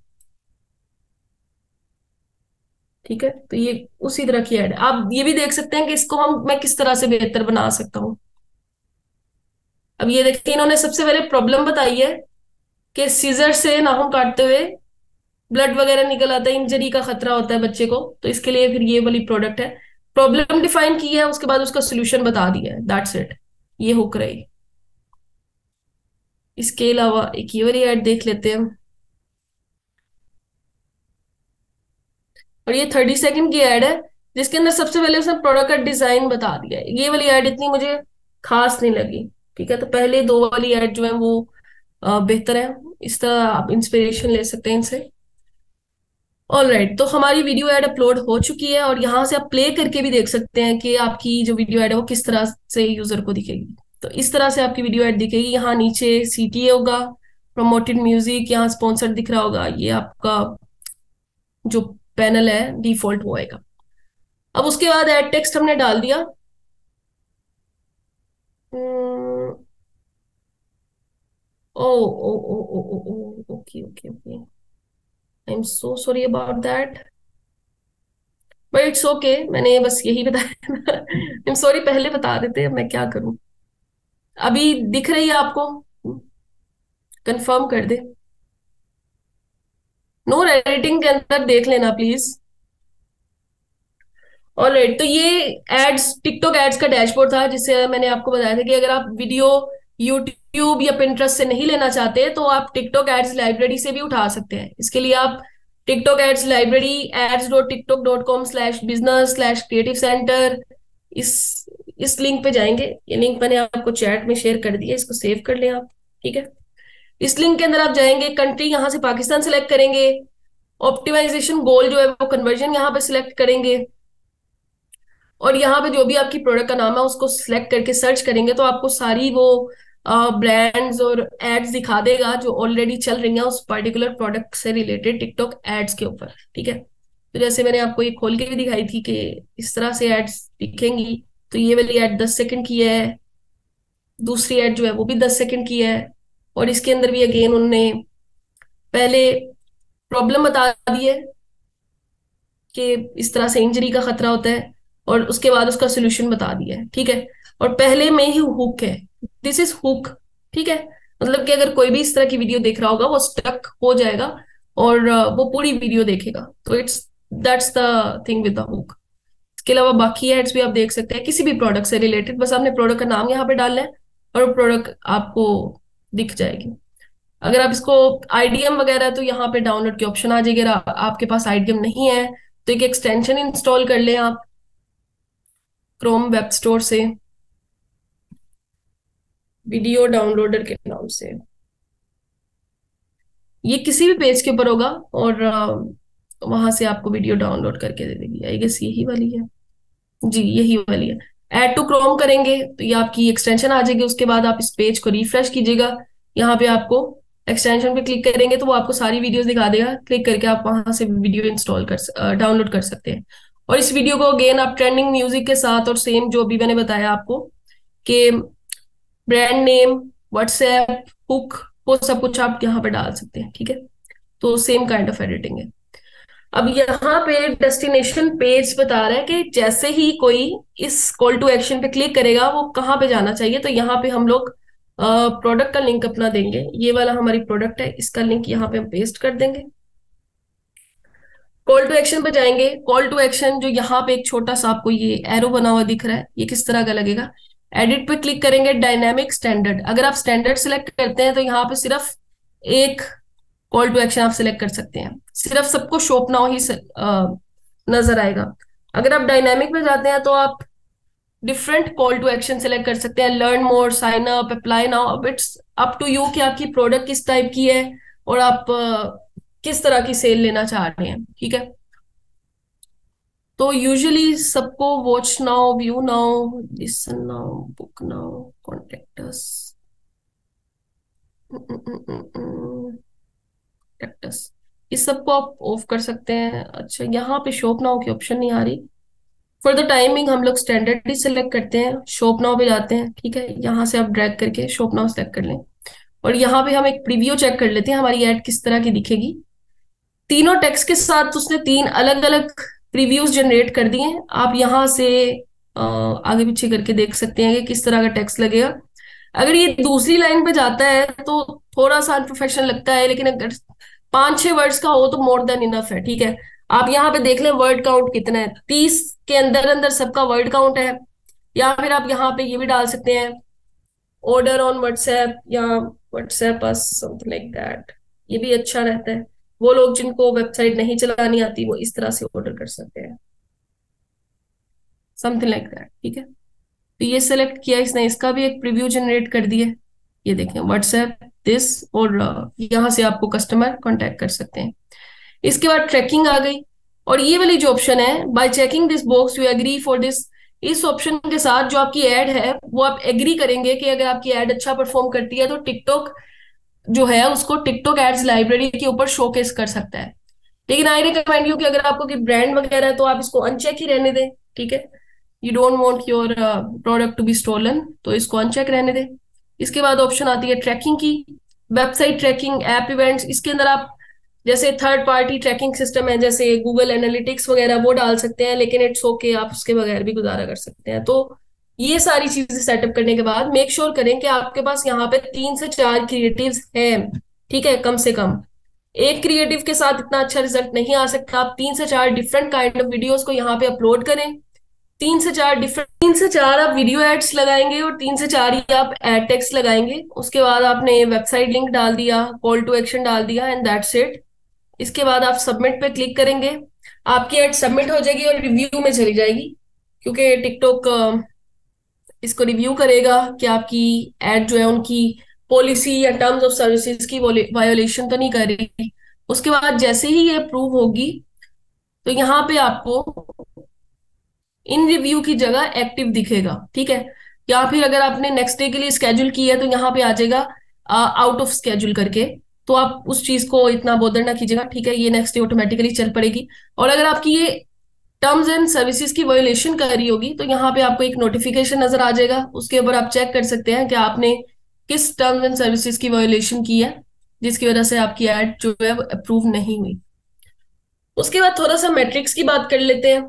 ठीक है, तो ये उसी तरह की एड है। आप ये भी देख सकते हैं कि इसको मैं किस तरह से बेहतर बना सकता हूँ। अब ये देखिए, इन्होंने सबसे पहले प्रॉब्लम बताई है कि सीजर से नाखून काटते हुए ब्लड वगैरह निकल आता है, इंजरी का खतरा होता है बच्चे को, तो इसके लिए फिर ये वाली प्रोडक्ट है। प्रॉब्लम डिफाइन की है, उसके बाद उसका सोल्यूशन बता दिया है, दैट्स इट। ये हुक रही। इसके अलावा एक ये वाली ऐड देख लेते हैं, और ये 30 सेकंड की ऐड है जिसके अंदर सबसे पहले उसने प्रोडक्ट का डिजाइन बता दिया है। ये वाली ऐड इतनी मुझे खास नहीं लगी। ठीक है, तो पहले दो वाली ऐड जो है वो बेहतर है। इस तरह आप इंस्पिरेशन ले सकते हैं इनसे। ऑल राइट, तो हमारी वीडियो ऐड अपलोड हो चुकी है और यहाँ से आप प्ले करके भी देख सकते हैं कि आपकी जो वीडियो ऐड है वो किस तरह से यूजर को दिखेगी। तो इस तरह से आपकी वीडियो ऐड दिखेगी। यहाँ नीचे CTA होगा, प्रमोटेड म्यूजिक, यहाँ स्पॉन्सर दिख रहा होगा, ये आपका जो पैनल है डिफॉल्ट वो आएगा। अब उसके बाद एड टेक्स्ट हमने डाल दिया। Oh oh oh oh oh oh okay okay okay, I am so sorry about that, but it's okay, मैंने बस यही बताया। आई एम सॉरी, पहले बता देते, अब मैं क्या करूं। अभी दिख रही है आपको? कंफर्म कर दे। नो एडिटिंग के अंदर देख लेना प्लीज। ऑलराइट, तो ये एड्स, टिकटॉक एड्स का डैशबोर्ड था जिससे मैंने आपको बताया था कि अगर आप वीडियो यूट्यूब या पिंटरेस्ट से नहीं लेना चाहते तो आप टिकटॉक एड्स लाइब्रेरी से भी उठा सकते हैं। इसके लिए आप TikTok ads library ads.tiktok.com/business/creative center, इस इस लिंक पे जाएंगे। ये लिंक मैंने आपको चैट में शेयर कर दिया, इसको सेव कर लें आप। ठीक है, इस लिंक के अंदर आप जाएंगे, कंट्री यहाँ से पाकिस्तान सेलेक्ट करेंगे, ऑप्टिमाइजेशन गोल जो है वो कन्वर्जन यहाँ पे सिलेक्ट करेंगे और यहाँ पे जो भी आपकी प्रोडक्ट का नाम है उसको सिलेक्ट करके सर्च करेंगे तो आपको सारी वो ब्रांड्स और एड्स दिखा देगा जो ऑलरेडी चल रही हैं उस पर्टिकुलर प्रोडक्ट से रिलेटेड टिकटॉक एड्स के ऊपर। ठीक है, तो जैसे मैंने आपको ये खोल के भी दिखाई थी कि इस तरह से एड्स दिखेंगी। तो ये वाली एड 10 सेकंड की है, दूसरी एड जो है वो भी 10 सेकंड की है। और इसके अंदर भी अगेन उन्होंने पहले प्रॉब्लम बता दी है कि इस तरह से इंजरी का खतरा होता है, और उसके बाद उसका सोल्यूशन बता दिया है, ठीक है। और पहले में ही हुक है, दिस इज हुक, ठीक है। मतलब कि अगर कोई भी इस तरह की वीडियो देख रहा होगा वो स्टक हो जाएगा और वो पूरी वीडियो देखेगा। तो it's that's the thing with the hook. इसके अलावा बाकी एड्स भी आप देख सकते हैं किसी भी प्रोडक्ट से रिलेटेड, बस आपने प्रोडक्ट का नाम यहाँ पे डालना है और वो प्रोडक्ट आपको दिख जाएगी। अगर आप इसको आईडीएम वगैरह, तो यहाँ पे डाउनलोड की ऑप्शन आ जाएगी। अगर आपके पास आईडीएम नहीं है तो एक एक्सटेंशन इंस्टॉल कर लें आप क्रोम वेब स्टोर से, वीडियो डाउनलोडर के नाम से। ये किसी भी पेज के ऊपर होगा और वहां से आपको वीडियो डाउनलोड करके दे देगी। आई गेस यही वाली है, जी यही वाली है। ऐड टू क्रोम करेंगे तो ये आपकी एक्सटेंशन आ जाएगी। उसके बाद आप इस पेज को रिफ्रेश कीजिएगा, यहाँ पे आपको एक्सटेंशन पे क्लिक करेंगे तो वो आपको सारी वीडियोस दिखा देगा। क्लिक करके आप वहां से वीडियो डाउनलोड कर सकते हैं। और इस वीडियो को अगेन आप ट्रेंडिंग म्यूजिक के साथ और सेम जो अभी मैंने बताया आपको कि ब्रांड नेम, व्हाट्सएप, हुक, वो सब कुछ आप यहाँ पे डाल सकते हैं, ठीक है। तो सेम काइंड ऑफ एडिटिंग है। अब यहाँ पे डेस्टिनेशन पेज बता रहा है कि जैसे ही कोई इस कॉल टू एक्शन पे क्लिक करेगा वो कहाँ पे जाना चाहिए। तो यहाँ पे हम लोग प्रोडक्ट का लिंक अपना देंगे। ये वाला हमारी प्रोडक्ट है, इसका लिंक यहाँ पे हम पेस्ट कर देंगे। कॉल टू एक्शन पे जाएंगे। कॉल टू एक्शन जो यहाँ पे एक छोटा सा आपको ये एरो बना हुआ दिख रहा है, ये किस तरह का लगेगा। एडिट पे क्लिक करेंगे, डायनामिक स्टैंडर्ड। अगर आप स्टैंडर्ड सेलेक्ट करते हैं तो यहाँ पे सिर्फ एक कॉल टू एक्शन आप सिलेक्ट कर सकते हैं, सिर्फ सबको शोप नाउ ही नजर आएगा। अगर आप डायनामिक में जाते हैं तो आप different call to action select कर सकते हैं, learn more, sign up, apply now. अब इट्स अप टू यू कि आपकी प्रोडक्ट किस टाइप की है और आप किस तरह की सेल लेना चाह रहे हैं, ठीक है। तो यूजुअली सबको watch now, view now, listen now, book now, contact us, practice, इस सबको आप ऑफ कर सकते हैं। अच्छा, यहाँ पे शॉप नाउ की ऑप्शन नहीं आ रही। फॉर द टाइमिंग हम लोग स्टैंडर्ड ही सिलेक्ट करते हैं, शॉप नाउ पे जाते हैं, ठीक है। यहाँ से आप ड्रैग करके शॉप नाउ सेलेक्ट कर लें और यहाँ पे हम एक प्रीव्यू चेक कर लेते हैं हमारी एड किस तरह की दिखेगी। तीनों टेक्स्ट के साथ उसने 3 अलग अलग प्रीव्यूज जनरेट कर दिए हैं। आप यहाँ से आगे पीछे करके देख सकते हैं कि किस तरह का टेक्स्ट लगेगा। अगर ये दूसरी लाइन पे जाता है तो थोड़ा सा अनप्रोफेशनल लगता है, लेकिन अगर 5-6 वर्ड्स का हो तो मोर देन इनफ है, ठीक है। आप यहाँ पे देख लें वर्ड काउंट कितना है, 30 के अंदर अंदर सबका वर्ड काउंट है। या फिर आप यहाँ पे ये भी डाल सकते हैं, ऑर्डर ऑन व्हाट्सएप या WhatsApp us, something like that. ये भी अच्छा रहता है, वो लोग जिनको वेबसाइट नहीं चलानी आती वो इस तरह से ऑर्डर कर सकते हैं, समथिंग लाइक दैट, ठीक है। तो ये सेलेक्ट किया इसने, इसका भी एक प्रीव्यू जनरेट कर दिया। ये देखें व्हाट्सएप दिस, और यहाँ से आपको कस्टमर कांटेक्ट कर सकते हैं। इसके बाद ट्रैकिंग आ गई, और ये वाली जो ऑप्शन है, by checking this box you agree for this, इस ऑप्शन के साथ जो आपकी एड है वो आप एग्री करेंगे कि अगर आपकी एड अच्छा परफॉर्म करती है तो टिकटॉक जो है उसको टिकटॉक एड्स लाइब्रेरी के ऊपर शोकेस कर सकता है। लेकिन आई रिकमेंड यू कि अगर आपको ब्रांड वगैरह है तो आप इसको अनचेक ही रहने दें, ठीक है। You don't want your product to be stolen, तो इसको अनचेक रहने दें। इसके बाद ऑप्शन आती है ट्रैकिंग की, वेबसाइट ट्रैकिंग, ऐप इवेंट्स। इसके अंदर आप जैसे थर्ड पार्टी ट्रैकिंग सिस्टम है जैसे गूगल एनालिटिक्स वगैरह वो डाल सकते हैं, लेकिन इट्स ओके, आप उसके बगैर भी गुजारा कर सकते हैं। तो ये सारी चीजें सेटअप करने के बाद मेक श्योर करें कि आपके पास यहाँ पे 3 से 4 क्रिएटिव्स हैं, ठीक है, कम से कम। एक क्रिएटिव के साथ इतना अच्छा रिजल्ट नहीं आ सकता। आप 3 से 4 डिफरेंट काइंड ऑफ वीडियोस को यहाँ पे अपलोड करें। 3 से 4 आप वीडियो एड्स लगाएंगे और 3 से 4 ही आप एड टेक्स्ट लगाएंगे। उसके बाद आपने वेबसाइट लिंक डाल दिया, कॉल टू एक्शन डाल दिया, एंड दैट्स इट। इसके बाद आप सबमिट पे क्लिक करेंगे, आपकी एड सबमिट हो जाएगी और रिव्यू में चली जाएगी, क्योंकि टिकटॉक इसको रिव्यू करेगा कि आपकी एड जो है उनकी पॉलिसी या टर्म्स ऑफ सर्विसेज की वायोलेशन तो नहीं कर रही। उसके बाद जैसे ही ये अप्रूव होगी तो यहाँ पे आपको इन रिव्यू की जगह एक्टिव दिखेगा, ठीक है। या फिर अगर आपने नेक्स्ट डे के लिए स्केड्यूल की है तो यहाँ पे आ जाएगा आउट ऑफ स्केड्यूल करके। तो आप उस चीज को इतना बोदर ना कीजिएगा, ठीक है। ये नेक्स्ट डे ऑटोमेटिकली चल पड़ेगी। और अगर आपकी ये टर्म्स एंड सर्विसेज की वायोलेशन कर रही होगी तो यहाँ पे आपको एक नोटिफिकेशन नजर आ जाएगा, उसके ऊपर आप चेक कर सकते हैं कि आपने किस टर्म्स एंड सर्विसेज की वायोलेशन की है, जिसकी वजह से आपकी एड जो है वो अप्रूव नहीं हुई। उसके बाद थोड़ा सा मैट्रिक्स की बात कर लेते हैं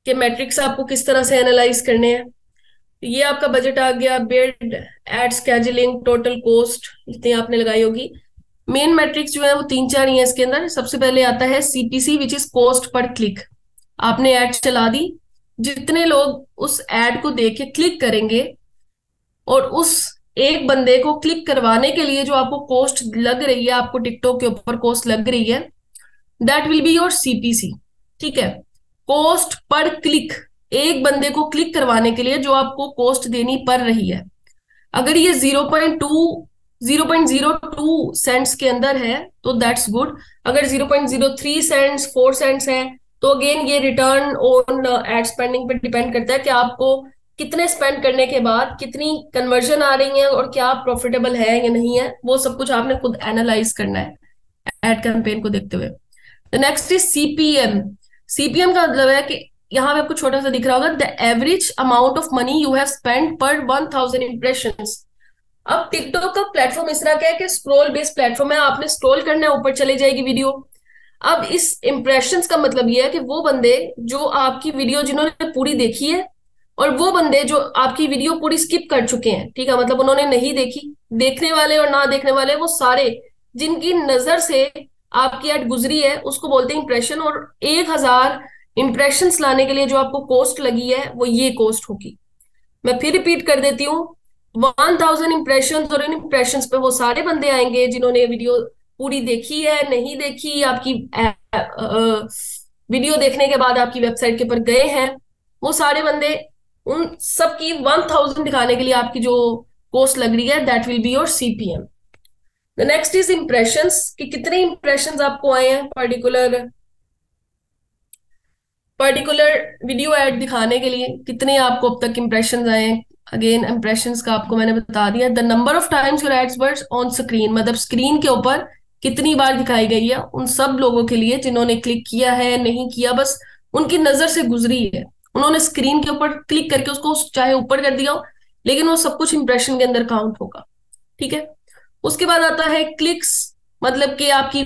कि मैट्रिक्स आपको किस तरह से एनालाइज करने हैं। ये आपका बजट आ गया, bid, ad scheduling, total cost, जितनी आपने लगाई होगी। मेन मैट्रिक्स जो है वो तीन चार ही है इसके अंदर। सबसे पहले आता है CPC, which is cost per click. आपने ऐड चला दी, जितने लोग उस ऐड को देख के क्लिक करेंगे और उस एक बंदे को क्लिक करवाने के लिए जो आपको कॉस्ट लग रही है, आपको टिकटॉक के ऊपर कॉस्ट लग रही है, that will be your CPC, ठीक है। कॉस्ट पर क्लिक, एक बंदे को क्लिक करवाने के लिए जो आपको कॉस्ट देनी पड़ रही है। अगर ये 0.02 सेंट्स के अंदर है तो दैट्स गुड। अगर 0.03 सेंट्स, 4 सेंट्स है तो अगेन ये रिटर्न ऑन एड स्पेंडिंग पे डिपेंड करता है कि आपको कितने स्पेंड करने के बाद कितनी कन्वर्जन आ रही है और क्या प्रॉफिटेबल है या नहीं है, वो सब कुछ आपने खुद एनालाइज करना है एड कैंपेन को देखते हुए। Next is CPM. सीपीएम का मतलब है कि यहाँ पे आपको छोटा सा दिख रहा होगा, the average amount of money you have spend पर 1000 इंप्रेशंस। अब टिकटॉक का प्लेटफॉर्म इस तरह का है कि स्क्रॉल बेस्ड प्लेटफॉर्म है, आपने स्क्रॉल करना है, ऊपर चले जाएगी वीडियो। अब इस इंप्रेशंस का मतलब ये है कि वो बंदे जो आपकी वीडियो जिन्होंने पूरी देखी है और वो बंदे जो आपकी वीडियो पूरी स्किप कर चुके हैं, ठीक है, मतलब उन्होंने नहीं देखी, देखने वाले और ना देखने वाले, वो सारे जिनकी नजर से आपकी एड गुजरी है उसको बोलते हैं इंप्रेशन। और 1000 इंप्रेशंस लाने के लिए जो आपको कॉस्ट लगी है वो ये कॉस्ट होगी। मैं फिर रिपीट कर देती हूँ, 1000 इंप्रेशन, और इन इंप्रेशन पे वो सारे बंदे आएंगे जिन्होंने वीडियो पूरी देखी है, नहीं देखी, आपकी वीडियो देखने के बाद आपकी वेबसाइट के ऊपर गए हैं, वो सारे बंदे, उन सबकी 1000 दिखाने के लिए आपकी जो कॉस्ट लग रही है that will be your CPM. The next is impressions, कि कितने इंप्रेशंस आपको आए हैं पर्टिकुलर वीडियो एड दिखाने के लिए, कितने आपको अब तक इंप्रेशंस आए हैं। अगेन इंप्रेशंस का आपको मैंने बता दिया। The number of times your ads were on screen, मतलब स्क्रीन के ऊपर कितनी बार दिखाई गई है उन सब लोगों के लिए जिन्होंने क्लिक किया है, नहीं किया, बस उनकी नजर से गुजरी है, उन्होंने स्क्रीन के ऊपर क्लिक करके उसको चाहे ऊपर कर दिया हो, लेकिन वो सब कुछ इंप्रेशन के अंदर काउंट होगा, ठीक है। उसके बाद आता है क्लिक्स, मतलब कि आपकी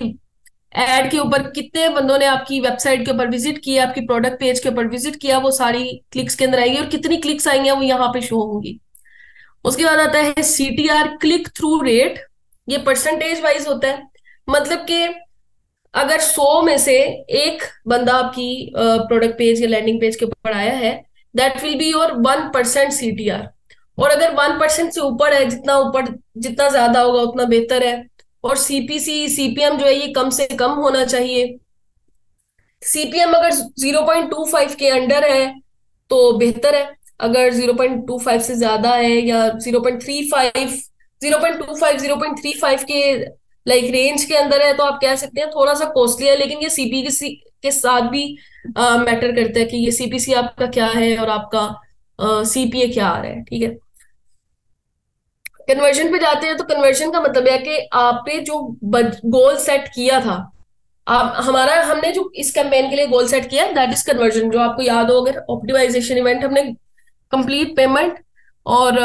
एड के ऊपर कितने बंदों ने आपकी वेबसाइट के ऊपर विजिट किया, आपकी प्रोडक्ट पेज के ऊपर विजिट किया, वो सारी क्लिक्स के अंदर आएगी और कितनी क्लिक्स आएंगी वो यहाँ पे शो होंगी। उसके बाद आता है सीटीआर, क्लिक थ्रू रेट। ये परसेंटेज वाइज होता है, मतलब कि अगर 100 में से एक बंदा आपकी प्रोडक्ट पेज या लैंडिंग पेज के ऊपर आया है, that will be your 1% CTR. और अगर 1% से ऊपर है, जितना ज्यादा होगा उतना बेहतर है। और सीपीसी, सीपीएम जो है ये कम से कम होना चाहिए। सीपीएम अगर 0.25 के अंडर है तो बेहतर है, अगर 0.25 से ज्यादा है या 0.35, 0.25 के लाइक रेंज के अंदर है तो आप कह सकते हैं थोड़ा सा कॉस्टली है, लेकिन ये सीपीसी के साथ भी मैटर करता है कि ये सीपीसी आपका क्या है और आपका सीपीए क्या आ रहा है, ठीक है। कन्वर्जन पे जाते हैं तो कन्वर्जन का मतलब है कि आपने जो गोल सेट किया था, आप हमने जो इस कैंपेन के लिए गोल सेट किया दैट इज कन्वर्जन। जो आपको याद हो, अगर ऑप्टिमाइजेशन इवेंट हमने कंप्लीट पेमेंट और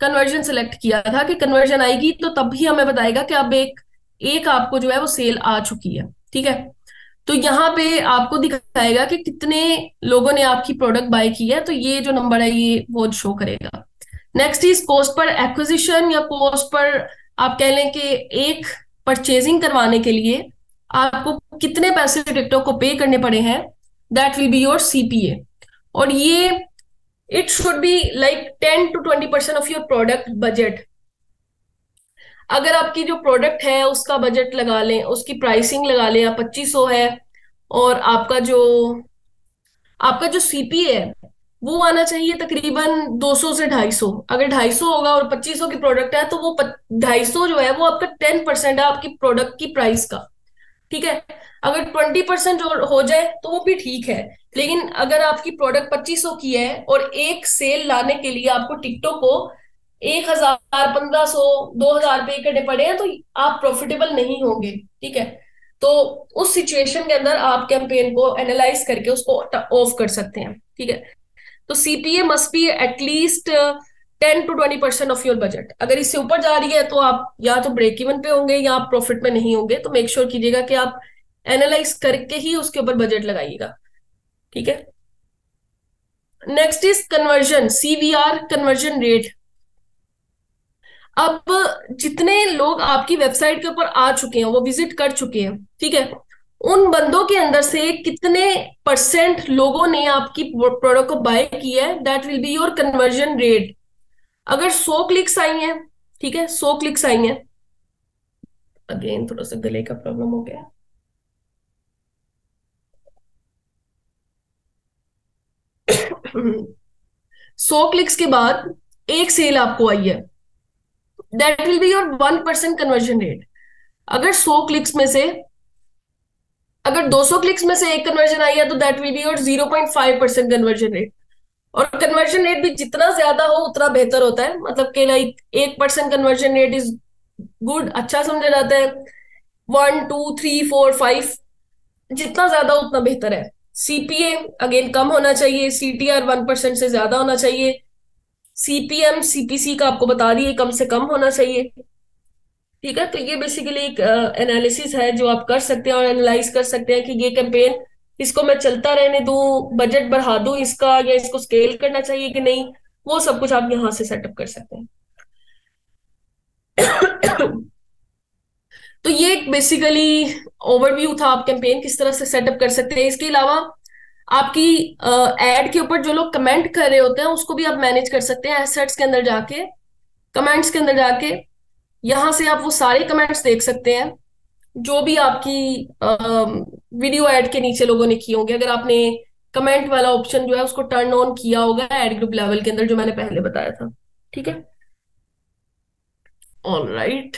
कन्वर्जन सेलेक्ट किया था कि कन्वर्जन आएगी तो तब ही हमें बताएगा कि अब एक आपको जो है वो सेल आ चुकी है, ठीक है। तो यहाँ पे आपको दिखाएगा कि कितने लोगों ने आपकी प्रोडक्ट बाय की है, तो ये जो नंबर है ये वो शो करेगा। Next is cost per acquisition, या कॉस्ट पर आप कह लें कि एक परचेजिंग करवाने के लिए आपको कितने पैसे टिकटॉक को पे करने पड़े हैं, that will be your CPA. और ये it should be like 10 to 20% of your product budget. अगर आपकी जो प्रोडक्ट है उसका बजट लगा लें, उसकी प्राइसिंग लगा लें, 2500 है, और आपका जो सीपीए है वो आना चाहिए तकरीबन 200 से 250। अगर 250 होगा और 2500 की प्रोडक्ट है तो वो 250 जो है वो आपका 10% है आपकी प्रोडक्ट की प्राइस का, ठीक है। अगर 20% हो जाए तो वो भी ठीक है, लेकिन अगर आपकी प्रोडक्ट 2500 की है और एक सेल लाने के लिए आपको टिकटॉक को 1000, 1500, 2000 रुपये इकट्ठे पड़े हैं, तो आप प्रॉफिटेबल नहीं होंगे। ठीक है, तो उस सिचुएशन के अंदर आप कैंपेन को एनालाइज करके उसको ऑफ कर सकते हैं। ठीक है, तो CPA must be at least 10 to 20% of your budget. अगर इससे ऊपर जा रही है तो आप या तो ब्रेक इवन पे होंगे या आप प्रॉफिट में नहीं होंगे। तो मेक श्योर कीजिएगा कि आप एनालाइज करके ही उसके ऊपर बजट लगाइएगा। ठीक है, next is conversion, CVR, conversion rate. अब जितने लोग आपकी वेबसाइट के ऊपर आ चुके हैं, वो विजिट कर चुके हैं, ठीक है, उन बंदों के अंदर से कितने परसेंट लोगों ने आपकी प्रोडक्ट को बाय किया है, that will be your conversion rate. अगर 100 क्लिक्स आई हैं, ठीक है, 100 क्लिक्स आई हैं, अगेन थोड़ा सा गले का प्रॉब्लम हो गया। 100 क्लिक्स के बाद एक सेल आपको आई है, that will be your 1% conversion rate. अगर 100 क्लिक्स में से, अगर 200 क्लिक्स में से एक कन्वर्जन आई है, तो that will be your 0.5% conversion rate. और कन्वर्जन रेट भी जितना ज्यादा हो उतना बेहतर होता है, मतलब कि like 1% conversion rate is good, अच्छा समझा जाता है। 1, 2, 3, 4, 5, जितना ज्यादा उतना बेहतर है। सीपीए अगेन कम होना चाहिए, सीटीआर 1% से ज्यादा होना चाहिए, सीपीएम सीपीसी का आपको बता दिए कम से कम होना चाहिए। ठीक है, तो ये बेसिकली एक एनालिसिस है जो आप कर सकते हैं और एनालाइज कर सकते हैं कि ये कैंपेन, इसको मैं चलता रहने दूं, बजट बढ़ा दूं इसका, या इसको स्केल करना चाहिए कि नहीं, वो सब कुछ आप यहां से सेटअप कर सकते हैं। तो ये बेसिकली ओवरव्यू था, आप कैंपेन किस तरह से सेटअप कर सकते हैं। इसके अलावा आपकी एड के ऊपर जो लोग कमेंट कर रहे होते हैं उसको भी आप मैनेज कर सकते हैं एसेट्स के अंदर जाके, कमेंट्स के अंदर जाके। यहां से आप वो सारे कमेंट्स देख सकते हैं जो भी आपकी वीडियो ऐड के नीचे लोगों ने किए होंगे। अगर आपने कमेंट वाला ऑप्शन जो है उसको टर्न ऑन किया होगा एड ग्रुप लेवल के अंदर, जो मैंने पहले बताया था। ठीक है, ऑल राइट।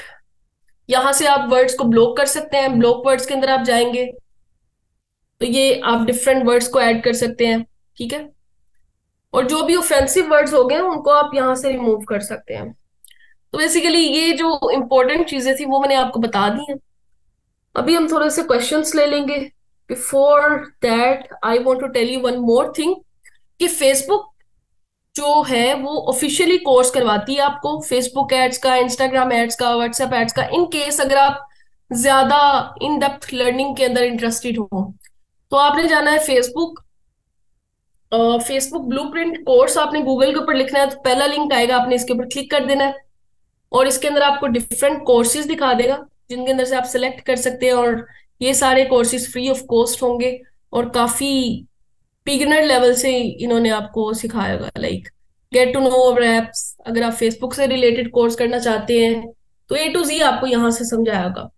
यहां से आप वर्ड्स को ब्लॉक कर सकते हैं, ब्लॉक वर्ड्स के अंदर आप जाएंगे तो ये आप डिफरेंट वर्ड्स को ऐड कर सकते हैं। ठीक है, और जो भी ऑफेंसिव वर्ड्स हो गए उनको आप यहां से रिमूव कर सकते हैं। तो बेसिकली ये जो इंपॉर्टेंट चीजें थी वो मैंने आपको बता दी हैं। अभी हम थोड़े से क्वेश्चंस ले लेंगे। Before that I want to tell you one more thing, कि फेसबुक जो है वो ऑफिशियली कोर्स करवाती है आपको फेसबुक एड्स का, इंस्टाग्राम एड्स का, व्हाट्सएप एड्स का। इन केस अगर आप ज्यादा इन डेप्थ लर्निंग के अंदर इंटरेस्टेड हो तो आपने जाना है फेसबुक, फेसबुक ब्लूप्रिंट कोर्स। आपने गूगल के ऊपर लिखना है तो पहला लिंक आएगा, आपने इसके ऊपर क्लिक कर देना है और इसके अंदर आपको डिफरेंट कोर्सेज दिखा देगा जिनके अंदर से आप सिलेक्ट कर सकते हैं। और ये सारे कोर्सेज फ्री ऑफ कॉस्ट होंगे और काफी बिगिनर लेवल से इन्होंने आपको सिखाया होगा, like get to know our apps. अगर आप फेसबुक से रिलेटेड कोर्स करना चाहते हैं तो ए टू जी आपको यहाँ से समझाया होगा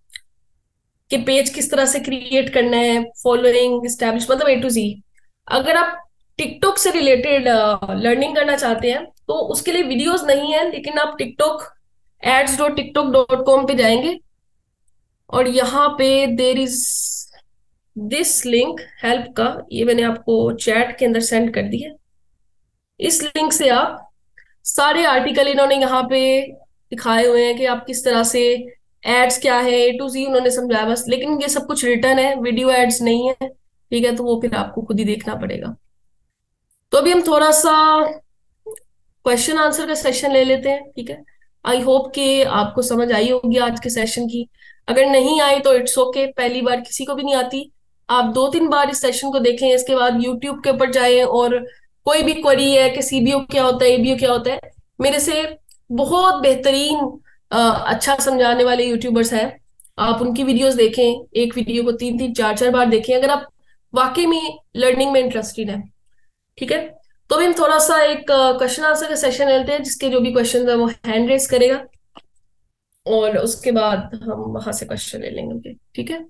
कि पेज किस तरह से क्रिएट करना है, फॉलोइंग स्टैब्लिश, मतलब ए टू जी। अगर आप टिकटॉक से रिलेटेड लर्निंग करना चाहते हैं तो उसके लिए वीडियोस नहीं है, लेकिन आप टिकटॉक ads.tiktok.com पे जाएंगे और यहाँ पे there is this link help का, ये मैंने आपको चैट के अंदर सेंड कर दिया। इस लिंक से आप सारे आर्टिकल इन्होंने यहाँ पे दिखाए हुए हैं कि आप किस तरह से एड्स क्या है, ए टू जी उन्होंने समझाया बस। लेकिन ये सब कुछ रिटर्न है, वीडियो एड्स नहीं है। ठीक है, तो वो फिर आपको खुद ही देखना पड़ेगा। तो अभी हम थोड़ा सा क्वेश्चन आंसर का सेशन ले लेते हैं। ठीक है, आई होप कि आपको समझ आई होगी आज के सेशन की। अगर नहीं आई तो इट्स ओके, पहली बार किसी को भी नहीं आती। आप 2-3 बार इस सेशन को देखें, इसके बाद यूट्यूब के ऊपर जाएं और कोई भी क्वेरी है कि सीबीओ क्या होता है, एबीओ क्या होता है, मेरे से बहुत बेहतरीन अच्छा समझाने वाले यूट्यूबर्स हैं, आप उनकी वीडियोस देखें। एक वीडियो को 3-3, 4-4 बार देखें अगर आप वाकई में लर्निंग में इंटरेस्टेड हैं। ठीक है, तो अभी हम थोड़ा सा एक क्वेश्चन आंसर का सेशन लेते हैं, जिसके जो भी क्वेश्चन है वो हैंड रेस करेगा और उसके बाद हम वहां से क्वेश्चन ले लेंगे। ठीक है।